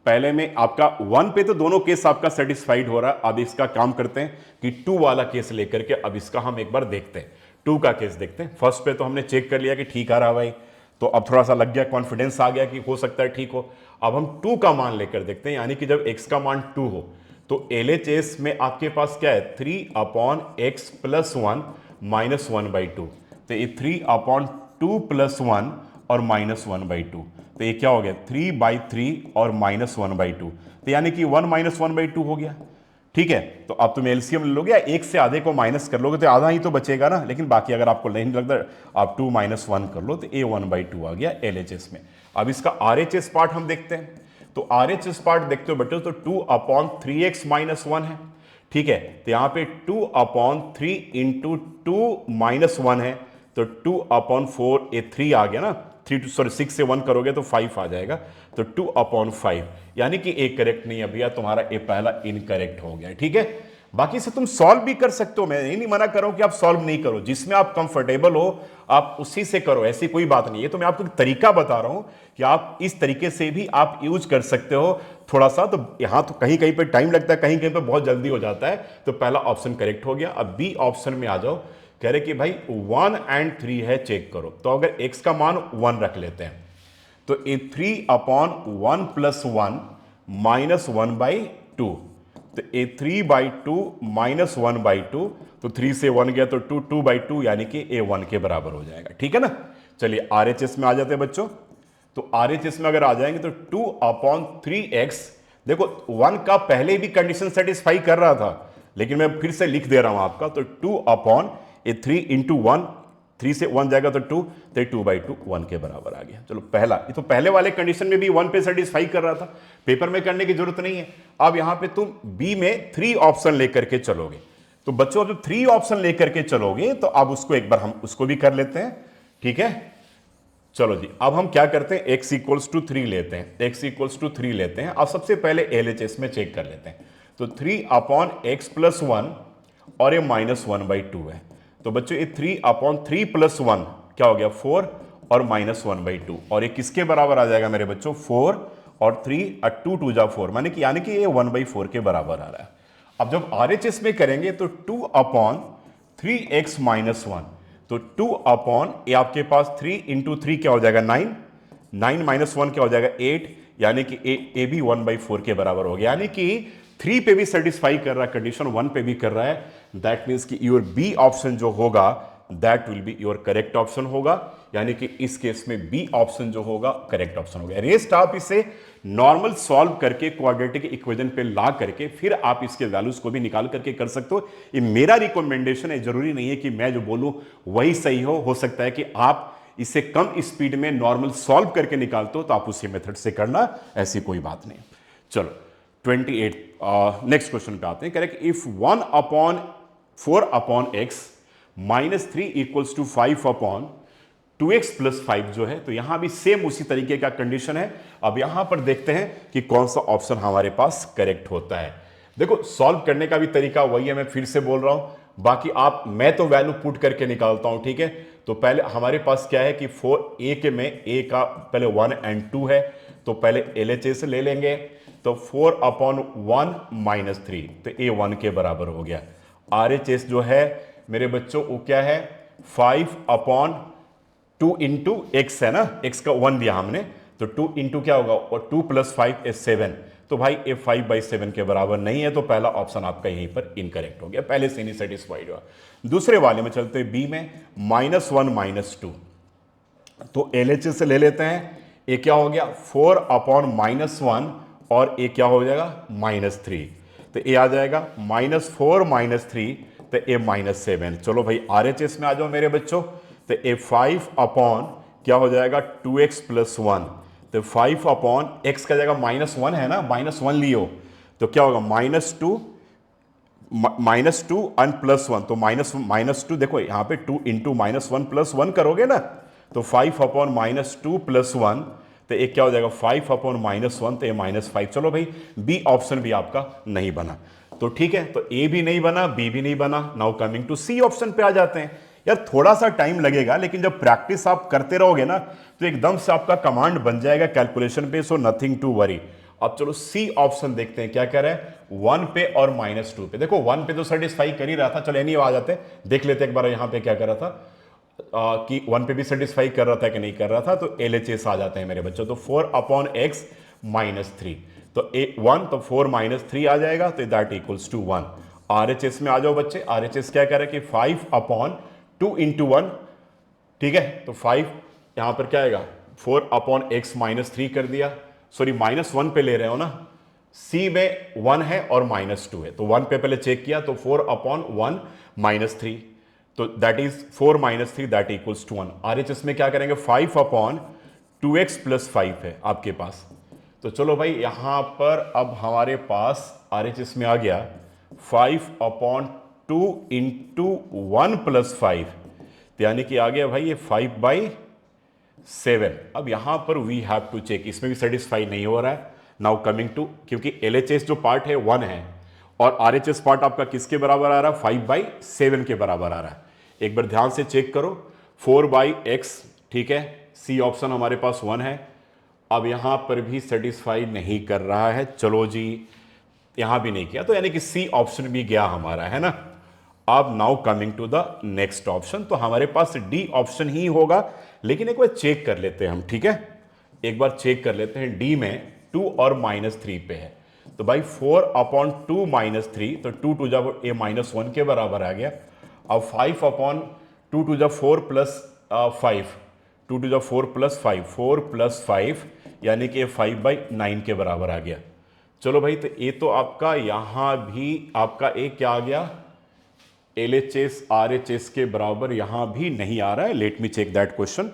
पहले में आपका 1 पे तो दोनों केस आपका सेटिस्फाइड हो रहा है। अब इसका काम करते हैं कि 2 वाला केस लेकर के अब इसका हम एक बार देखते हैं। 2 का केस देखते हैं। फर्स्ट पे तो हमने चेक कर लिया कि ठीक आ रहा भाई, तो अब थोड़ा सा लग गया, कॉन्फिडेंस आ गया कि हो सकता है ठीक हो। अब हम 2 का मान लेकर देखते हैं, यानी कि जब x का मान 2 हो तो LHS में आपके पास क्या है, 3/x+1 -1/2, तो ये 3/2+1 और -1/2, तो ये क्या हो गया 3/3 और -1/2, तो यानी कि 1 - 1/2 हो गया। ठीक है, तो अब तुम एलसीएम ले लोगे या एक से आधे को माइनस कर लोगे तो आधा ही तो बचेगा ना, लेकिन बाकी अगर आपको नहीं लगता आप 2 - 1 कर लो, तो ए 1/2 आ गया LHS में। अब इसका RHS पार्ट हम देखते हैं, तो RHS पार्ट देखते हो बेटे, तो 2/3x-1 है। ठीक है, तो यहां पे 2/3 × 2 - 1 है, तो 2/4, ये 3 आ गया ना, 6 से 1 करोगे तो 5 आ जाएगा, तो 2/5, यानी कि एक करेक्ट नहीं है भैया, तुम्हारा ए पहला इनकरेक्ट हो गया। ठीक है, बाकी से तुम सॉल्व भी कर सकते हो, मैं ये नहीं मना कर रहा हूं कि आप सॉल्व नहीं करो, जिसमें आप कंफर्टेबल हो आप उसी से करो, ऐसी कोई बात नहीं है। तो मैं आपको एक तरीका बता रहा हूं कि आप इस तरीके से भी आप यूज कर सकते हो थोड़ा सा। तो यहां तो कहीं कहीं पे टाइम लगता है, कहीं कहीं पे बहुत जल्दी हो जाता है। तो पहला ऑप्शन करेक्ट हो गया। अब बी ऑप्शन में आ जाओ, कह रहे कि भाई 1 और 3 है, चेक करो। तो अगर x का मान 1 रख लेते हैं, तो ये 3/1+1 -1/2, तो ए 3/2 -1/2, तो 3 से 1 गया तो 2/2, यानी कि ए 1 के बराबर हो जाएगा। ठीक है ना। चलिए RHS में आ जाते हैं बच्चों। तो RHS में अगर आ जाएंगे तो 2/3x, देखो 1 का पहले भी कंडीशन सेटिस्फाई कर रहा था, लेकिन मैं फिर से लिख दे रहा हूं आपका, तो 2/3 × 1, 3 से 1 जाएगा तो 2, तो 2/2 1 के बराबर आ गया। चलो पहला, ये तो पहले वाले कंडीशन में भी 1 पे सेटिस्फाई कर रहा था, पेपर में करने की जरूरत नहीं है। अब यहां पे तुम बी में 3 ऑप्शन लेकर के चलोगे, तो बच्चों अब जब 3 ऑप्शन लेकर के चलोगे तो अब उसको एक बार हम उसको भी कर लेते हैं, ठीक है। चलो जी, अब हम क्या करते हैं, x इक्वल्स टू 3 लेते हैं, x इक्वल्स टू 3 लेते हैं। अब सबसे पहले LHS में चेक कर लेते हैं। तो 3 अपॉन एक्स प्लस 1 और ये -1/2 है। तो बच्चों ये 3 अपॉन 3 प्लस 1 क्या हो गया 4 और -1/2, और ये किसके बराबर आ जाएगा मेरे बच्चों 4 और 3 2 2 जा 4, यानी कि ये 1/4 के बराबर आ रहा है। अब जब RHS में करेंगे तो 2 अपॉन 3x माइनस 1, तो 2 अपॉन ये आपके पास 3 इंटू 3 क्या हो जाएगा 9, 9 माइनस 1 क्या हो जाएगा 8, यानी कि ए भी 1/4 के बराबर हो गया। यानी कि 3 पे भी सेटिस्फाई कर रहा है कंडीशन, 1 पे भी कर रहा है। दैट मीन्स कि योर बी ऑप्शन जो होगा that will be your correct option होगा, यानी कि इस केस में बी ऑप्शन जो होगा करेक्ट ऑप्शन होगा। रेस्ट आप इसे नॉर्मल सॉल्व करके क्वाड्रेटिक इक्वेशन पे ला करके फिर आप इसके वैल्यूज को भी निकाल करके कर सकते हो। ये मेरा रिकमेंडेशन है, जरूरी नहीं है कि मैं जो बोलूं वही सही हो सकता है कि आप इसे कम स्पीड में नॉर्मल सॉल्व करके निकालते हो तो आप उसी मेथड से करना, ऐसी कोई बात नहीं। चलो 28 नेक्स्ट क्वेश्चन पे आते हैं। Correct, if 1 upon 4 upon x minus 3 equals to 5 upon 2x plus 5 जो है, तो यहां भी सेम उसी तरीके का कंडीशन है। अब यहां पर देखते हैं कि कौन सा ऑप्शन हमारे पास करेक्ट होता है। देखो सॉल्व करने का भी तरीका वही है, मैं फिर से बोल रहा हूं, बाकी मैं तो वैल्यू पुट करके निकालता हूं, ठीक है। तो पहले हमारे पास क्या है कि 4a के में a का पहले 1 एंड 2 है, तो पहले LHS ले लेंगे। तो 4 अपॉन 1 माइनस 3, तो a 1 के बराबर हो गया। RHS जो है मेरे बच्चों वो क्या है 5 अपॉन 2 इंटू एक्स है ना, x का 1 दिया हमने, तो 2 इंटू क्या होगा, और 2 प्लस 5 is 7। तो भाई ये 5/7 के बराबर नहीं है, तो पहला ऑप्शन आपका यहीं पर इनकरेक्ट हो गया, पहले से नहीं सेटिस्फाइड हुआ। दूसरे वाले में चलते हैं, बी में -1 -2, तो LHS से ले लेते हैं। ये क्या हो गया 4 अपॉन -1 और ये क्या हो जाएगा -3, तो ये आ जाएगा -4 -3, तो ये -7। चलो भाई RHS में आ जाओ मेरे बच्चों, तो ये 5 अपॉन क्या हो जाएगा 2x प्लस 1, तो 5 अपॉन x का जाएगा -1 है ना, -1 लियो, तो क्या होगा -2 एंड प्लस 1, तो -2 देखो यहाँ पे 2 इंटू -1 प्लस 1 करोगे ना, तो 5 अपॉन -2 प्लस 1, तो एक क्या हो जाएगा 5 अपॉन -1, तो ये -5। चलो भाई बी ऑप्शन भी आपका नहीं बना, तो ठीक है, तो ए भी नहीं बना, बी भी नहीं बना। Now coming to c option पे आ जाते हैं। यार थोड़ा सा टाइम लगेगा, लेकिन जब प्रैक्टिस आप करते रहोगे ना तो एकदम से आपका कमांड बन जाएगा कैलकुलेशन पे, सो नथिंग टू वरी। अब चलो सी ऑप्शन देखते हैं क्या कह रहा है 1 पे और -2 पे। देखो 1 पे तो सेटिस्फाई कर ही रहा था, चलो एनीवे आ जाते हैं, देख लेते हैं एक बार यहाँ पे क्या कर रहा था, कि 1 पे भी सेटिस्फाई कर रहा था कि नहीं कर रहा था। तो LHS आ जाते हैं मेरे बच्चों, तो 4 अपॉन एक्स -3, तो 1 तो 4 -3 आ जाएगा, तो दैट इक्वल्स टू 1। RHS में आ जाओ बच्चे, RHS क्या कह रहा है कि 5 अपॉन 2 इंटू 1, ठीक है, तो 5 यहां पर क्या आएगा 4 अपॉन एक्स -3 कर दिया, सॉरी -1 पे ले रहे हो ना, सी में 1 है और -2 है, तो 1 पे पहले चेक किया, तो 4 अपॉन 1 -3, तो that is 4 -3 that equals to 1। RHS में क्या करेंगे 5 अपॉन 2x प्लस 5 है आपके पास, तो चलो भाई यहां पर अब हमारे पास RHS में आ गया 5 अपॉन 2 इंटू 1 प्लस 5, यानी कि आ गया भाई ये 5/7। अब यहां पर वी हैव टू चेक, इसमें भी सेटिस्फाई नहीं हो रहा है। नाउ कमिंग टू, क्योंकि LHS जो पार्ट है 1 है और RHS पार्ट आपका किसके बराबर आ रहा है 5/7 के बराबर आ रहा है। एक बार ध्यान से चेक करो 4/x, ठीक है, सी ऑप्शन हमारे पास 1 है। अब यहां पर भी सेटिस्फाई नहीं कर रहा है, चलो जी यहां भी नहीं किया, तो यानी कि सी ऑप्शन भी गया हमारा, है ना। अब now coming to the next option, तो हमारे पास डी ऑप्शन ही होगा, लेकिन एक बार चेक कर लेते हैं हम, ठीक है, एक बार चेक कर लेते हैं। डी में 2 और -3 पे है, तो भाई 4 अपॉन 2 -3, तो 2 टू जा ये -1 के बराबर आ गया। अब 5 अपॉन 2 टू जा 4 प्लस 5, 2 टू जा 4 प्लस 5, 4 प्लस 5, यानी कि 5/9 के बराबर आ गया। चलो भाई, तो ये तो आपका यहां भी आपका एक क्या आ गया LHS RHS के बराबर यहां भी नहीं आ रहा है। Let me check that question.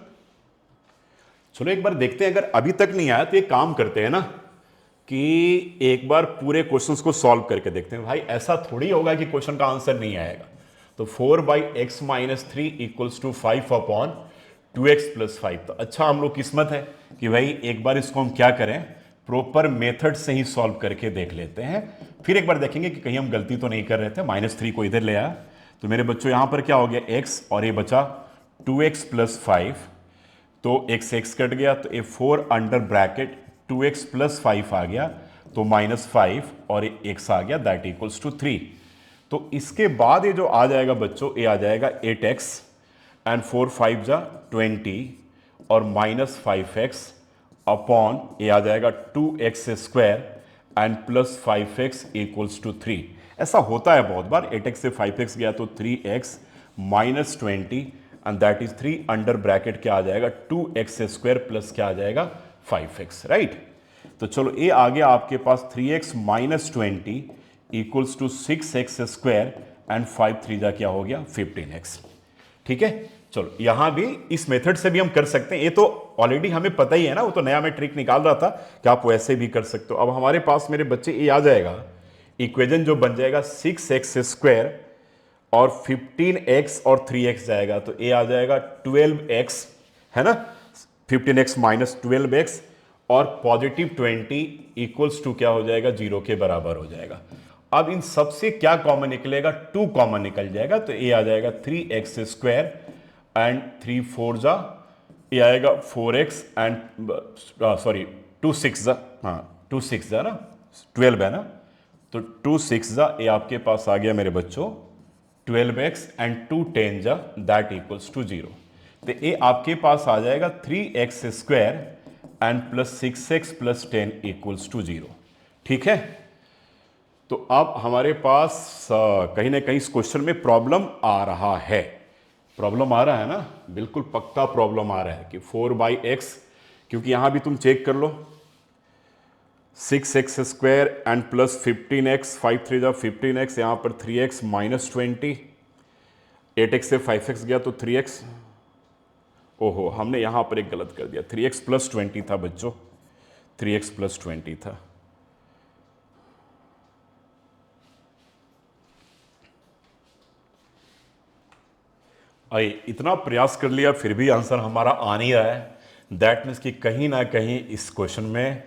चलो एक बार देखते हैं, अगर अभी तक नहीं आया तो एक काम करते हैं ना, कि एक बार पूरे क्वेश्चंस को सॉल्व करके देखते हैं। भाई ऐसा थोड़ी होगा कि क्वेश्चन का आंसर नहीं आएगा। तो 4/x - 3 = 5 अपॉन 2x + 5। तो अच्छा हम लोग किस्मत है कि भाई एक बार इसको हम क्या करें, प्रॉपर मेथड से ही सॉल्व करके देख लेते हैं। फिर एक बार देखेंगे कि कहीं हम गलती तो नहीं कर रहे थे। -3 को इधर ले आया तो मेरे बच्चों यहां पर क्या हो गया, x, और ये बचा 2x + 5। तो x कट गया, तो ये 4 अंडर ब्रैकेट 2x + 5 आ गया, तो -5 और x आ गया, दैट इक्वल्स टू 3। तो इसके बाद ये जो आ जाएगा बच्चों, ये आ जाएगा 8x एंड 4 5 जा 20 और -5x अपॉन ये आ जाएगा 2x² and +5x equals to 3। ऐसा होता है बहुत बार, 8x से 5x गया तो 3x -20 and that is 3 under bracket क्या आ जाएगा 2x² प्लस क्या आ जाएगा 5x, राइट। तो चलो ये आ गया आपके पास 3x -20 equals to 6x² and 5 3 जा क्या हो गया 15x। ठीक है, चलो यहां भी इस मेथड से भी हम कर सकते हैं। ये तो ऑलरेडी हमें पता ही है ना, वो तो नया मैं ट्रिक निकाल रहा था कि आप वैसे भी कर सकते हो। अब हमारे पास मेरे बच्चे ये आ जाएगा इक्वेशन जो बन जाएगा 6x² और 15x और 3x जाएगा, तो ये आ जाएगा 12x, है ना, 15x - 12x और +20 इक्वल्स टू क्या हो जाएगा 0 के बराबर हो जाएगा। अब इन सबसे क्या कॉमन निकलेगा, 2 कॉमन निकल जाएगा, तो ये आ जाएगा 3x² एंड 3 4 जा, ये आएगा 4x एंड सॉरी 2 6 जा, हाँ 2 6 जा ना, 12 है ना, तो 2 6 जा ये आपके पास आ गया मेरे बच्चों 12x एंड 2 10 जा, दैट इक्वल्स टू 0। तो ये आपके पास आ जाएगा 3x² and +6x + 10 equals to 0। ठीक है, तो अब हमारे पास कहीं ना कहीं इस क्वेश्चन में प्रॉब्लम आ रहा है। प्रॉब्लम आ रहा है ना, बिल्कुल पक्का प्रॉब्लम आ रहा है कि 4/x, क्योंकि यहां भी तुम चेक कर लो 6x² एंड +15x, 5 3 जा 15x, यहां पर 3x -20, 8x से 5x गया तो 3x, ओहो हमने यहां पर एक गलत कर दिया, 3x + 20 था बच्चों, 3x + 20 था। इतना प्रयास कर लिया फिर भी आंसर हमारा आ नहीं रहा है, दैट मीन्स कि कहीं ना कहीं इस क्वेश्चन में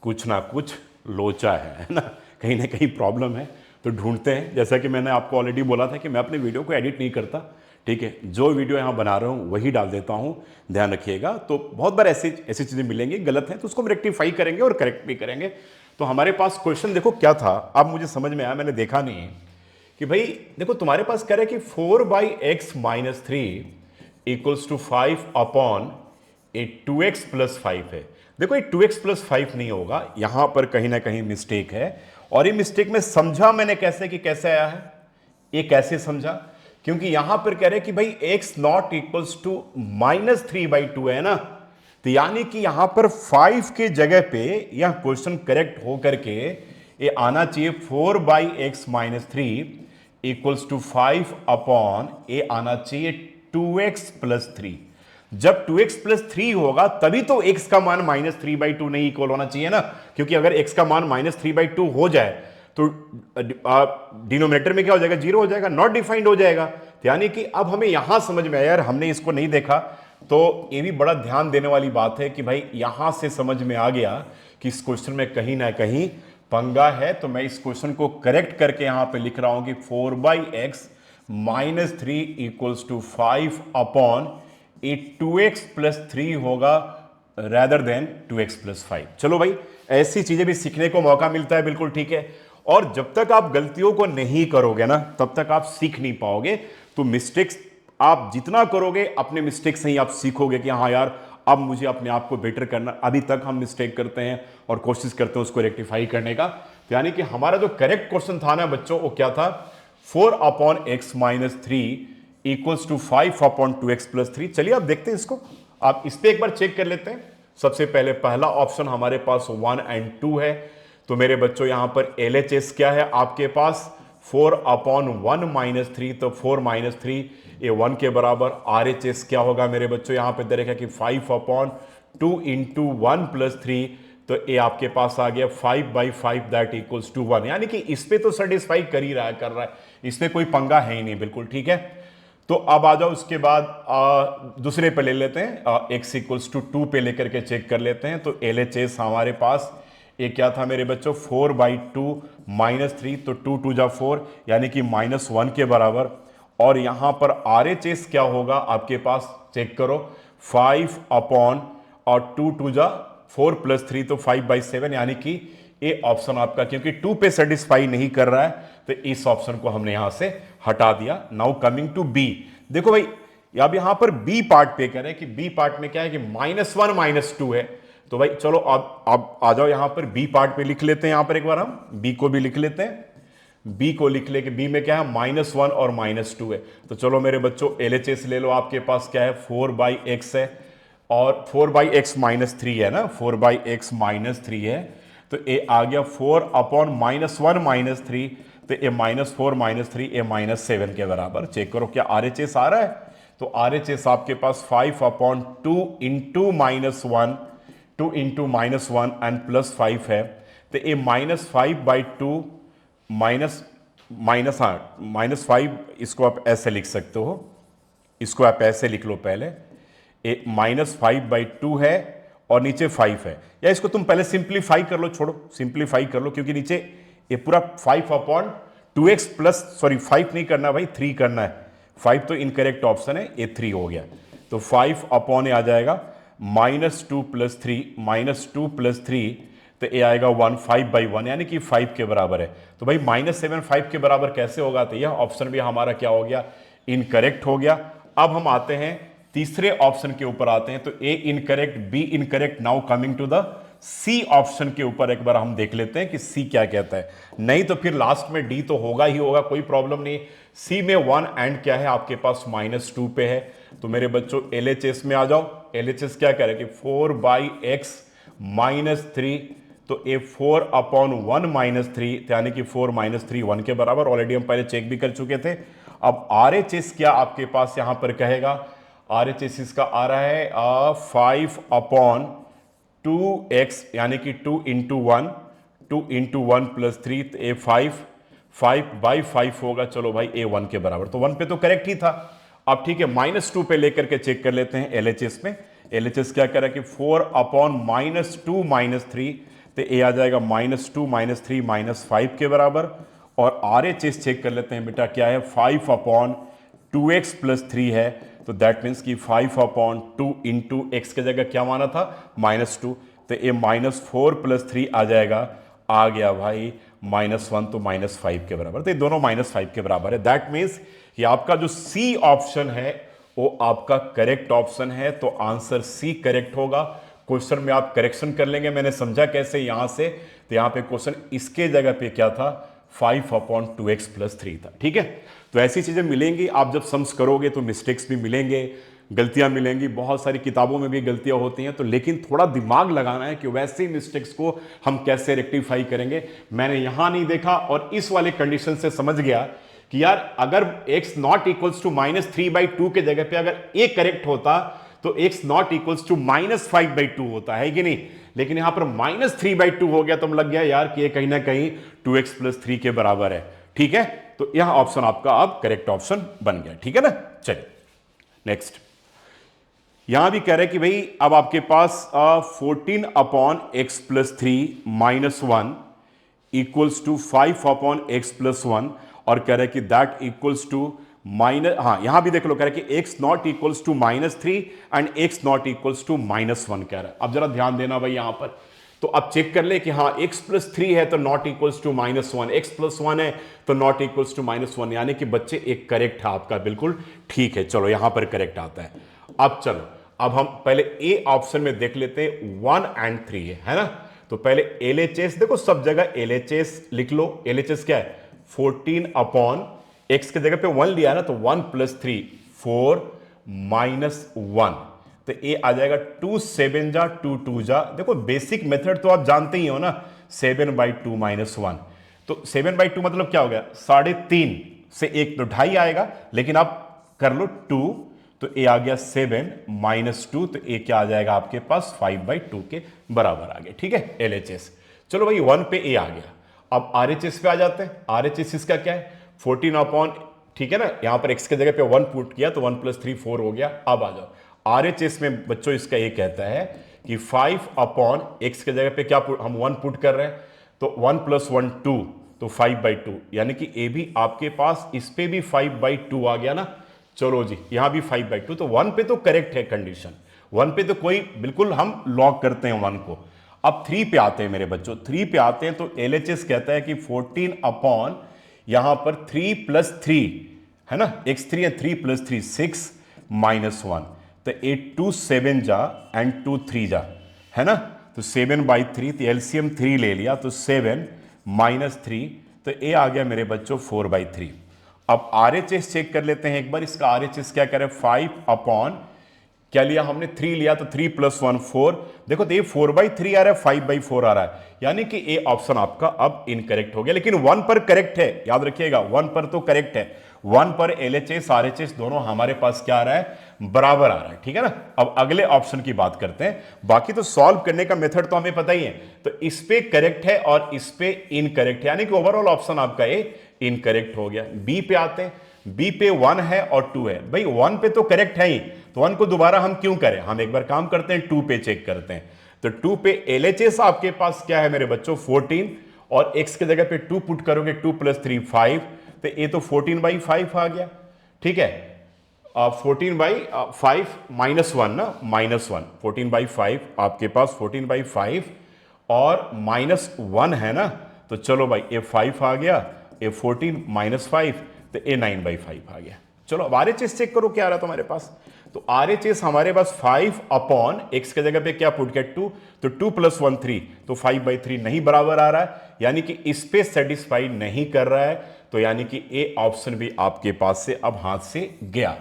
कुछ ना कुछ लोचा है ना, कहीं ना कहीं प्रॉब्लम है। तो ढूंढते हैं, जैसा कि मैंने आपको ऑलरेडी बोला था कि मैं अपने वीडियो को एडिट नहीं करता, ठीक है, जो वीडियो यहाँ बना रहा हूँ वही डाल देता हूँ, ध्यान रखिएगा। तो बहुत बार ऐसी चीज़ें मिलेंगी गलत हैं तो उसको हम रेक्टिफाई करेंगे और करेक्ट भी करेंगे। तो हमारे पास क्वेश्चन देखो क्या था, अब मुझे समझ में आया, मैंने देखा नहीं है कि भाई देखो तुम्हारे पास कह रहा है कि 4/x - 3 equals to 5 upon 2x + 5 है। देखो ये 2x + 5 नहीं होगा, यहां पर कहीं ना कहीं मिस्टेक है, और ये मिस्टेक में समझा मैंने कैसे कि कैसे आया है, ये कैसे समझा, क्योंकि यहां पर कह रहे हैं कि भाई x नॉट इक्वल्स टू -3/2 है ना, तो यानी कि यहां पर 5 के जगह पे यह क्वेश्चन करेक्ट हो करके ये आना चाहिए 4/x - 3 इक्वल्स टू 5 अपॉन ये आना चाहिए 2x + 3। जब 2x + 3 होगा तभी तो x का मान -3/2 नहीं इक्वल होना चाहिए ना, क्योंकि अगर x का मान -3/2 हो जाए तो डिनोमिनेटर में क्या हो जाएगा 0 हो जाएगा, नॉट डिफाइंड हो जाएगा। यानी कि अब हमें यहां समझ में आया, यार हमने इसको नहीं देखा, तो ये भी बड़ा ध्यान देने वाली बात है कि भाई यहां से समझ में आ गया कि इस क्वेश्चन में कहीं ना कहीं पंगा है। तो मैं इस क्वेश्चन को करेक्ट करके यहां पे लिख रहा हूं कि 4/x - 3 equals to 5 upon 2x + 3 होगा रैदर देन 2x + 5। चलो भाई ऐसी चीजें भी सीखने को मौका मिलता है, बिल्कुल ठीक है। और जब तक आप गलतियों को नहीं करोगे ना तब तक आप सीख नहीं पाओगे। तो मिस्टेक्स आप जितना करोगे अपने मिस्टेक से ही आप सीखोगे कि हाँ यार अब मुझे अपने आप को बेटर करना। अभी तक हम मिस्टेक करते हैं और कोशिश करते हैं उसको रेक्टिफाई करने का। तो यानी कि हमारा जो करेक्ट क्वेश्चन था ना बच्चों, वो क्या था, 4/x - 3 equals to 5 upon 2x + 3। चलिए आप देखते हैं इसको, आप इस पे एक बार चेक कर लेते हैं। सबसे पहले पहला ऑप्शन हमारे पास 1 और 2 है, तो मेरे बच्चों यहां पर LHS क्या है आपके पास 4/1 - 3, तो 4 - 3 ये 1 के बराबर। RHS क्या होगा मेरे बच्चों, यहां पे दे रखा कि 5/2 × 1 + 3, तो ए आपके पास आ गया 5/5 दैट इक्वल्स टू 1, यानी कि इस पे तो सेटिस्फाई कर ही रहा है, कर रहा है, इसमें कोई पंगा है ही नहीं, बिल्कुल ठीक है। तो अब आ जाओ उसके बाद दूसरे पे ले लेते हैं, x इक्वल्स टू 2 पे लेकर के चेक कर लेते हैं। तो LHS हमारे पास ये क्या था मेरे बच्चों, 4/2 -3, तो 2 2 जा 4 यानी कि -1 के बराबर। और यहां पर RHS क्या होगा आपके पास, चेक करो, 5 अपॉन और 2 2 जा 4 + 3 तो 5/7, यानी कि ये ऑप्शन आपका क्योंकि 2 पे सेटिस्फाई नहीं कर रहा है तो इस ऑप्शन को हमने यहां से हटा दिया। नाउ कमिंग टू बी, देखो भाई अब यहां पर बी पार्ट पे करें कि बी पार्ट में क्या है कि -1 -2 है। तो भाई चलो अब आ जाओ यहां पर बी पार्ट पे लिख लेते हैं, यहां पर एक बार हम बी को भी लिख लेते हैं। बी को लिख ले कि बी में क्या है, -1 और -2 है। तो चलो मेरे बच्चों LHS ले लो, आपके पास क्या है 4/x है और 4/x -3 है ना, 4/x -3 है। तो ए आ गया 4 अपॉन -1 -3, तो ए -4 -3 ए -7 के बराबर। चेक करो क्या RHS आ रहा है, तो RHS आपके पास 5 अपॉन 2 इंटू -1, 2 इंटू -1 एंड +5 है। तो ए -5/2 -5, इसको आप ऐसे लिख सकते हो, इसको आप ऐसे लिख लो पहले, ए -5/2 है और नीचे 5 है, या इसको तुम पहले सिंप्लीफाई कर लो, छोड़ो सिंप्लीफाई कर लो क्योंकि नीचे ये पूरा 5 अपॉन 2x प्लस, सॉरी 5 नहीं करना भाई 3 करना है, 5 तो इनकरेक्ट ऑप्शन है, ये 3 हो गया। तो 5 अपॉन आ जाएगा -2 + 3, -2 + 3, तो ये आएगा 1, 5/1 यानी कि 5 के बराबर है। तो भाई -7 5 के बराबर कैसे होगा, तो यह ऑप्शन भी हमारा क्या हो गया, इनकरेक्ट हो गया। अब हम आते हैं तीसरे ऑप्शन के ऊपर आते हैं, तो A incorrect, B incorrect. Now coming to the C option के ऊपर एक बार हम देख लेते हैं कि सी क्या कहता है, नहीं तो फिर लास्ट में डी तो होगा ही होगा, कोई प्रॉब्लम नहीं। सी में 1 एंड क्या है आपके पास -2 पे है। तो मेरे बच्चों LHS में आ जाओ, LHS क्या कह रहे हैं कि 4/x -3, तो ए 4 अपॉन 1 -3 यानी कि 4 -3 1 के बराबर, ऑलरेडी हम पहले चेक भी कर चुके थे। अब RHS क्या आपके पास यहां पर कहेगा, RHS इसका आ रहा है 5 अपॉन 2x यानी कि 2 इंटू 1, 2 इंटू 1 + 3, तो ए 5/5 होगा। चलो भाई ए 1 के बराबर, तो 1 पे तो करेक्ट ही था। अब ठीक है, -2 पे लेकर के चेक कर लेते हैं LHS में। LHS क्या कह रहा है कि 4 अपॉन -2 -3, तो ए आ जाएगा -2 -3 -5 के बराबर। और RHS चेक कर लेते हैं बेटा, क्या है 5 अपॉन 2x + 3 है, तो दैट मीन्स कि 5 अपॉन 2 इंटू एक्स की जगह क्या माना था -2, तो ये -4 + 3 आ जाएगा, आ गया भाई -1, तो -5 के बराबर। तो ये दोनों -5 के बराबर है। दैट मीन्स कि आपका जो सी ऑप्शन है वो आपका करेक्ट ऑप्शन है, तो आंसर सी करेक्ट होगा। क्वेश्चन में आप करेक्शन कर लेंगे, मैंने समझा कैसे यहां से, तो यहां पे क्वेश्चन इसके जगह पे क्या था 5 अपॉन 2x + 3 था, ठीक है। तो ऐसी चीजें मिलेंगी, आप जब सम्स करोगे तो मिस्टेक्स भी मिलेंगे, गलतियां मिलेंगी, बहुत सारी किताबों में भी गलतियां होती हैं, तो लेकिन थोड़ा दिमाग लगाना है कि वैसे ही मिस्टेक्स को हम कैसे रेक्टिफाई करेंगे। मैंने यहां नहीं देखा और इस वाले कंडीशन से समझ गया कि यार अगर x नॉट इक्वल्स टू -3/2 के जगह पे अगर a करेक्ट होता तो x नॉट इक्वल्स टू -5/2 होता है कि नहीं, लेकिन यहां पर -3/2 हो गया, तो लग गया यार कि ये कहीं ना कहीं 2x + 3 के बराबर है, ठीक है। तो यह ऑप्शन आपका अब करेक्ट ऑप्शन बन गया, ठीक है ना। चलिए नेक्स्ट, यहां भी कह रहे हैं कि भाई अब आपके पास 14 upon x + 3 -1 equals to 5 upon x + 1, और कह रहे हैं कि दैट इक्वल्स टू यहां भी देख लो, कह रहे हैं कि x not equals to -3 and x not equals to -1 कह रहा है। अब जरा ध्यान देना भाई यहां पर, तो अब चेक कर ले कि हाँ x + 3 है तो नॉट इक्वल्स टू -1, x + 1 है तो नॉट इक्वल्स टू -1, यानी कि बच्चे एक करेक्ट है आपका, बिल्कुल ठीक है। चलो यहां पर करेक्ट आता है। अब चलो, अब हम पहले ए ऑप्शन में देख लेते हैं, 1 और 3 है ना। तो पहले LHS देखो, सब जगह LHS लिख लो। LHS क्या है 14 अपॉन x के जगह पे 1 लिया ना, तो 1 + 3 4 -1, तो ये आ जाएगा 2 7 जा 2 2 जा। देखो बेसिक मेथड तो आप जानते ही हो ना, 7/2 -1, तो 7/2 मतलब क्या हो गया 3.5 से 1 तो 2.5 आएगा, लेकिन आप कर लो 2 तो ए आ गया 7 माइनस 2, तो ए क्या आ जाएगा आपके पास 5/2 के बराबर आ गया। ठीक है, LHS। चलो भाई 1 पे ए आ गया। अब RHS पे आ जाते हैं। RHS इसका क्या है 14 अपॉन, ठीक है ना, यहां पर x के जगह पे 1 पुट किया तो 1 + 3 4 हो गया। अब आ जाओ RHS में बच्चों, इसका ये कहता है कि 5 अपॉन x के जगह पे क्या हम 1 पुट कर रहे हैं, तो 1 + 1 2, तो 5/2, यानी कि ए भी आपके पास इस पे भी 5/2 आ गया ना। चलो जी, यहां भी 5/2, तो 1 पे तो करेक्ट है कंडीशन, 1 पे तो कोई बिल्कुल हम लॉक करते हैं 1 को। अब 3 पे आते हैं मेरे बच्चों, 3 पे आते हैं तो LHS कहता है कि 14 अपॉन यहां पर 3 + 3 है ना, x3 है, 3 + 3 6 - 1, तो 8 2 7 जा एंड 2 3 जा, है ना, तो 7/3, तो एलसीएम 3 ले लिया, तो 7 - 3, तो ए आ गया मेरे बच्चों 4/3। अब RHS चेक कर लेते हैं एक बार, इसका RHS क्या करे 5 अपॉन क्या लिया हमने 3 लिया, तो 3 + 1 4, देखो तो ये 4/3 आ रहा है, 5/4 आ रहा है, यानी कि ए ऑप्शन आपका अब इनकरेक्ट हो गया, लेकिन 1 पर करेक्ट है, याद रखिएगा 1 पर तो करेक्ट है, 1 पर LHS RHS दोनों हमारे पास क्या आ रहा है, बराबर आ रहा है। ठीक है ना। अब अगले ऑप्शन की बात करते हैं, बाकी तो सॉल्व करने का मेथड तो हमें पता ही है, तो इस पे करेक्ट है और इस पे इनकरेक्ट है, यानी कि ओवरऑल ऑप्शन आपका ए इनकरेक्ट हो गया। बी पे आते हैं, बी पे 1 है और 2 है, भाई 1 पे तो करेक्ट है ही, तो 1 को दोबारा हम क्यों करें, हम एक बार काम करते हैं 2 पे चेक करते हैं, तो 2 पे LHS आपके पास क्या है मेरे बच्चों 14, और x के जगह पे 2 पुट करोगे, 2 + 3 5, तो ये तो 14/5 आ गया। ठीक है, 14/5 -1 ना, -1, 14/5 आपके पास 14/5 और -1 है ना, तो चलो भाई ये 5 आ गया, ये 14 - 5, तो ये 9/5 आ गया। चलो अब RHS चेक करो क्या आ रहा है तुम्हारे पास, तो RHS हमारे पास 5 अपॉन x के जगह पे क्या पुट किया 2, तो 2 + 1 3, तो 5/3 नहीं बराबर आ रहा है, यानी कि इस पे सेटिस्फाई नहीं कर रहा है, तो यानी कि ए ऑप्शन भी आपके पास से अब हाथ से गया।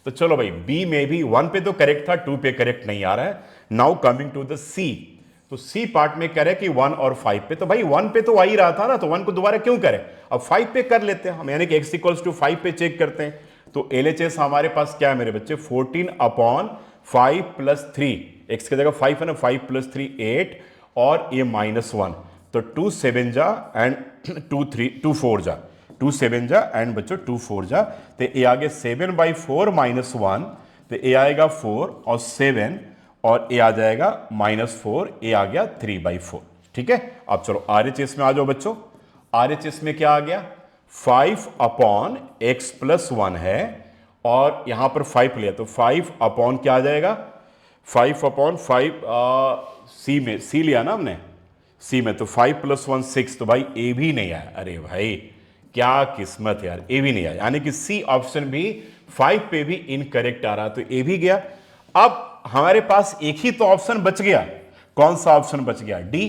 तो चलो भाई बी में भी 1 पे तो करेक्ट था, 2 पे करेक्ट नहीं आ रहा है। नाउ कमिंग टू द सी, तो सी पार्ट में कह रहे कि 1 और 5 पे, तो भाई 1 पे तो आ ही रहा था ना, तो 1 को दोबारा क्यों करें, अब 5 पे कर लेते हैं हम, यानी कि x = 5 पे चेक करते हैं, तो LHS हमारे पास क्या है मेरे बच्चे 14 अपॉन 5 + 3, x की जगह 5 है ना, 5 + 3 8, और ये -1, तो 2 7 जा एंड 2 4 जा, 2 7 जा एंड बच्चों 2 4 जा, तो ये आ गया 7/4 -1, तो ये आएगा 4 और 7, और ए आ जाएगा -4, ए आ गया 3/4। ठीक है, अब चलो RHS में आ जाओ बच्चों, RHS में क्या आ गया 5 अपॉन x + 1 है, और यहां पर 5 लिया, तो 5 अपॉन क्या आ जाएगा 5 अपॉन 5, सी में सी लिया ना हमने, सी में, तो 5 + 1 6, तो भाई ए भी नहीं आया, अरे भाई क्या किस्मत यार, ए भी नहीं आया, यानी कि सी ऑप्शन भी 5 पे भी इनकरेक्ट आ रहा, तो ए भी गया। अब हमारे पास एक ही तो ऑप्शन बच गया, कौन सा ऑप्शन बच गया डी,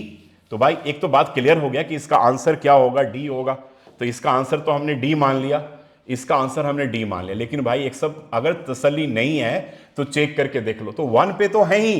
तो भाई एक तो बात क्लियर हो गया कि इसका आंसर क्या होगा, डी होगा, तो इसका आंसर तो हमने डी मान लिया, इसका आंसर हमने डी मान लिया, लेकिन भाई एक सब अगर तसल्ली नहीं है तो चेक करके देख लो, तो 1 पे तो है ही,